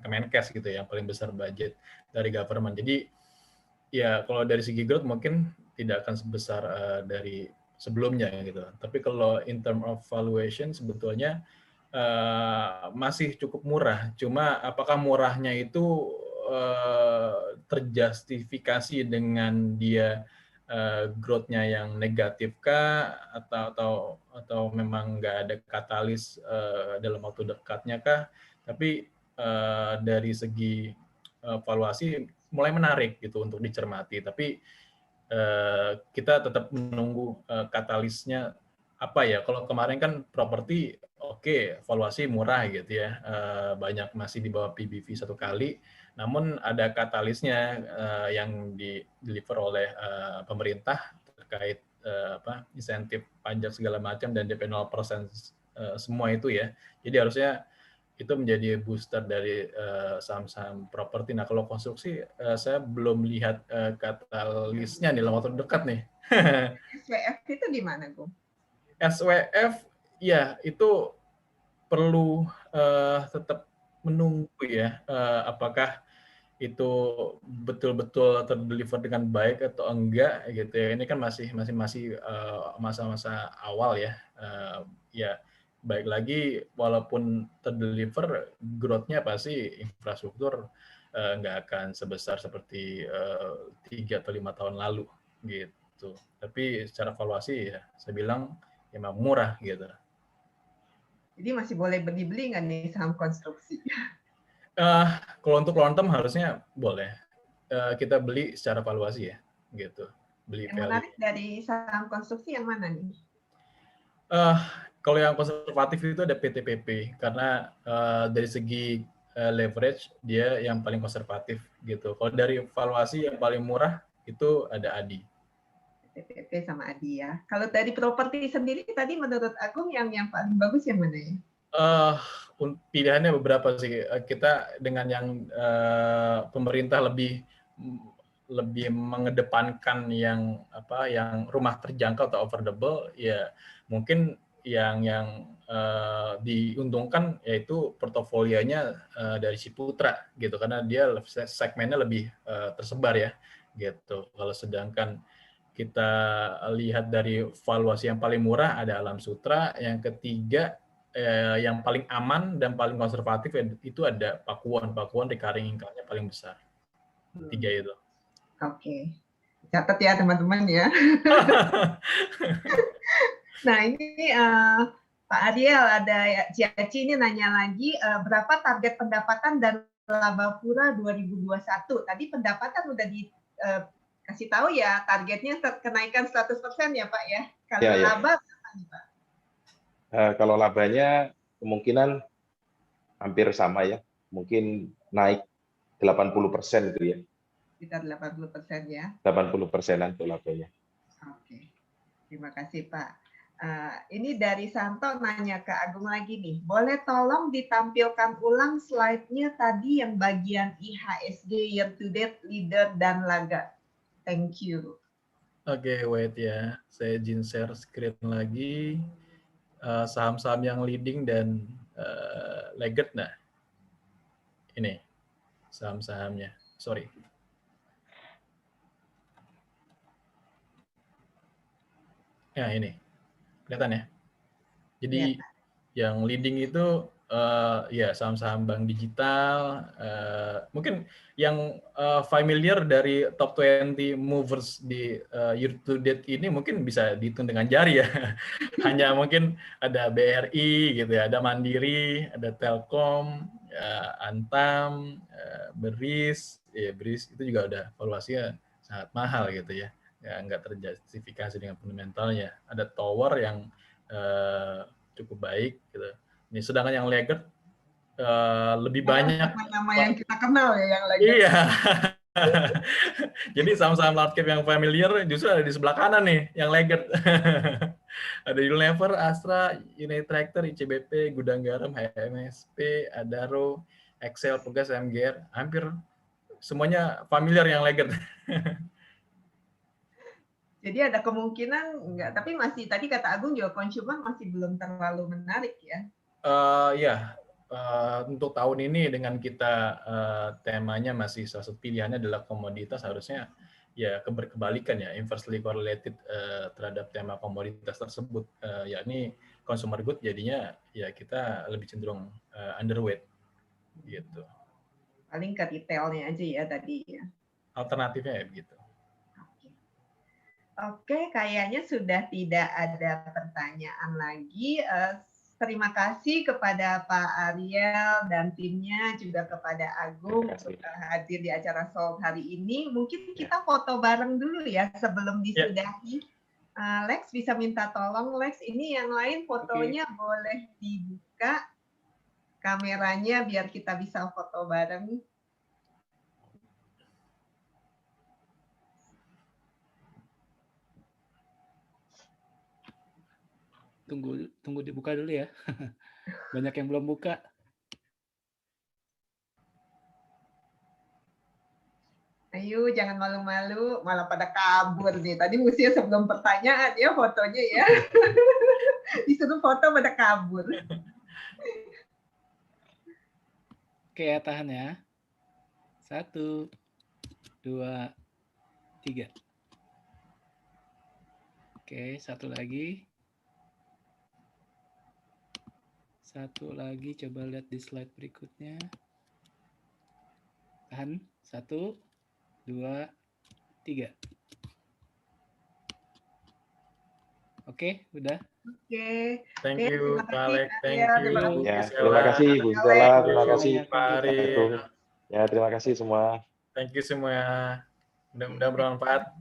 Kemenkes gitu ya, yang paling besar budget dari government. Jadi ya kalau dari segi growth mungkin tidak akan sebesar dari sebelumnya gitu. Tapi kalau in term of valuation sebetulnya masih cukup murah. Cuma apakah murahnya itu terjustifikasi dengan dia growth-nya yang negatif kah, atau memang nggak ada katalis dalam waktu dekatnya kah? Tapi dari segi valuasi mulai menarik gitu untuk dicermati. Tapi kita tetap menunggu katalisnya apa ya. Kalau kemarin kan properti oke, valuasi murah gitu ya, banyak masih di bawah PBV 1 kali, namun ada katalisnya yang di-deliver oleh pemerintah terkait insentif pajak segala macam dan DP 0% semua itu ya. Jadi harusnya itu menjadi booster dari saham-saham properti. Nah, kalau konstruksi saya belum lihat katalisnya dalam waktu dekat nih. SWF itu gimana, Gung? SWF ya itu perlu tetap menunggu ya, apakah itu betul-betul terdeliver dengan baik atau enggak gitu ya. Ini kan masih masa-masa awal ya. Ya baik lagi walaupun terdeliver, growth-nya pasti infrastruktur nggak akan sebesar seperti 3 atau 5 tahun lalu gitu. Tapi secara valuasi ya saya bilang emang murah gitu. Jadi masih boleh beli-beli nggak nih saham konstruksi? Kalau untuk long term harusnya boleh. Kita beli secara valuasi ya, gitu. Beli Yang value. menarik dari saham konstruksi yang mana nih? Kalau yang konservatif itu ada PTPP, karena dari segi leverage dia yang paling konservatif gitu. Kalau dari valuasi yang paling murah itu ada ADI. PTPP sama ADI ya. Kalau dari properti sendiri tadi menurut Agung yang paling bagus yang mana ya? Pilihannya beberapa sih. Kita dengan yang pemerintah lebih mengedepankan yang rumah terjangkau atau affordable, ya mungkin yang diuntungkan yaitu portofolionya dari Ciputra gitu, karena dia segmennya lebih tersebar ya gitu. Kalau sedangkan kita lihat dari valuasi yang paling murah ada Alam Sutra, yang ketiga yang paling aman dan paling konservatif itu ada Pakuan recurring income-nya paling besar. 3 itu. Oke. Catat ya teman-teman ya. Nah ini Pak Ariel, ada Ciaci ini nanya lagi, berapa target pendapatan dan laba Pura 2021? Tadi pendapatan udah dikasih tahu ya, targetnya kenaikan 100% ya Pak ya. Kalau laba berapa nih Pak? Kalau labanya kemungkinan hampir sama ya, mungkin naik 80% gitu ya. Sekitar 80% ya. 80%-an untuk labanya. Oke, terima kasih Pak. Ini dari Santo nanya ke Agung lagi nih, boleh tolong ditampilkan ulang slide-nya tadi yang bagian IHSG year to date, leader dan laga. Thank you. Oke, wait ya, saya izin share screen lagi. Saham-saham yang leading dan laggard. Nah, ini saham-sahamnya. Sorry. Ya ini kelihatan ya. Jadi Kelihatan. yang leading itu ya saham-saham bank digital. Mungkin yang familiar dari top 20 movers di year to date ini mungkin bisa dihitung dengan jari ya. Hanya mungkin ada BRI gitu ya, ada Mandiri, ada Telkom, Antam, Beris, ya Beris itu juga udah valuasinya sangat mahal gitu ya. Ya nggak terjustifikasi dengan fundamentalnya. Ada Tower yang cukup baik gitu. Ini sedangkan yang laggard lebih banyak Nama-nama yang kita kenal ya yang lagi. iya. Jadi saham-saham large cap yang familiar justru ada di sebelah kanan nih yang laggard. Ada Unilever, Astra, United Tractor, ICBP, Gudang Garam, HMSP, Adaro, Excel, Pegas, MGR, hampir semuanya familiar yang laggard. Jadi ada kemungkinan enggak, tapi masih tadi kata Agung juga consumer masih belum terlalu menarik ya. Ya, untuk tahun ini dengan kita temanya masih salah satu pilihannya adalah komoditas, harusnya ya kebalikan ya, inversely correlated terhadap tema komoditas tersebut, yakni consumer good, jadinya ya kita lebih cenderung underweight gitu. Paling ke retailnya aja ya tadi ya. Alternatifnya ya begitu. Oke, kayaknya sudah tidak ada pertanyaan lagi. Terima kasih kepada Pak Ariel dan timnya, juga kepada Agung untuk hadir di acara Solve hari ini. Mungkin kita foto bareng dulu ya sebelum disudahi. Lex bisa minta tolong, Lex, ini yang lain fotonya boleh dibuka kameranya biar kita bisa foto bareng. Tunggu dibuka dulu ya. Banyak yang belum buka. Ayo, jangan malu-malu, malah pada kabur nih. Tadi mestinya sebelum pertanyaan ya fotonya ya. Disuruh foto pada kabur. Oke, tahan ya. 1, 2, 3. Oke, satu lagi. Satu lagi, coba lihat di slide berikutnya. Tahan, 1, 2, 3. Oke, udah. Oke. Thank you, Pak Alex. Thank you, terima kasih Bu Stella, terima kasih Pak Ariel. Ya, terima kasih semua. Thank you semua. Mudah-mudahan bermanfaat.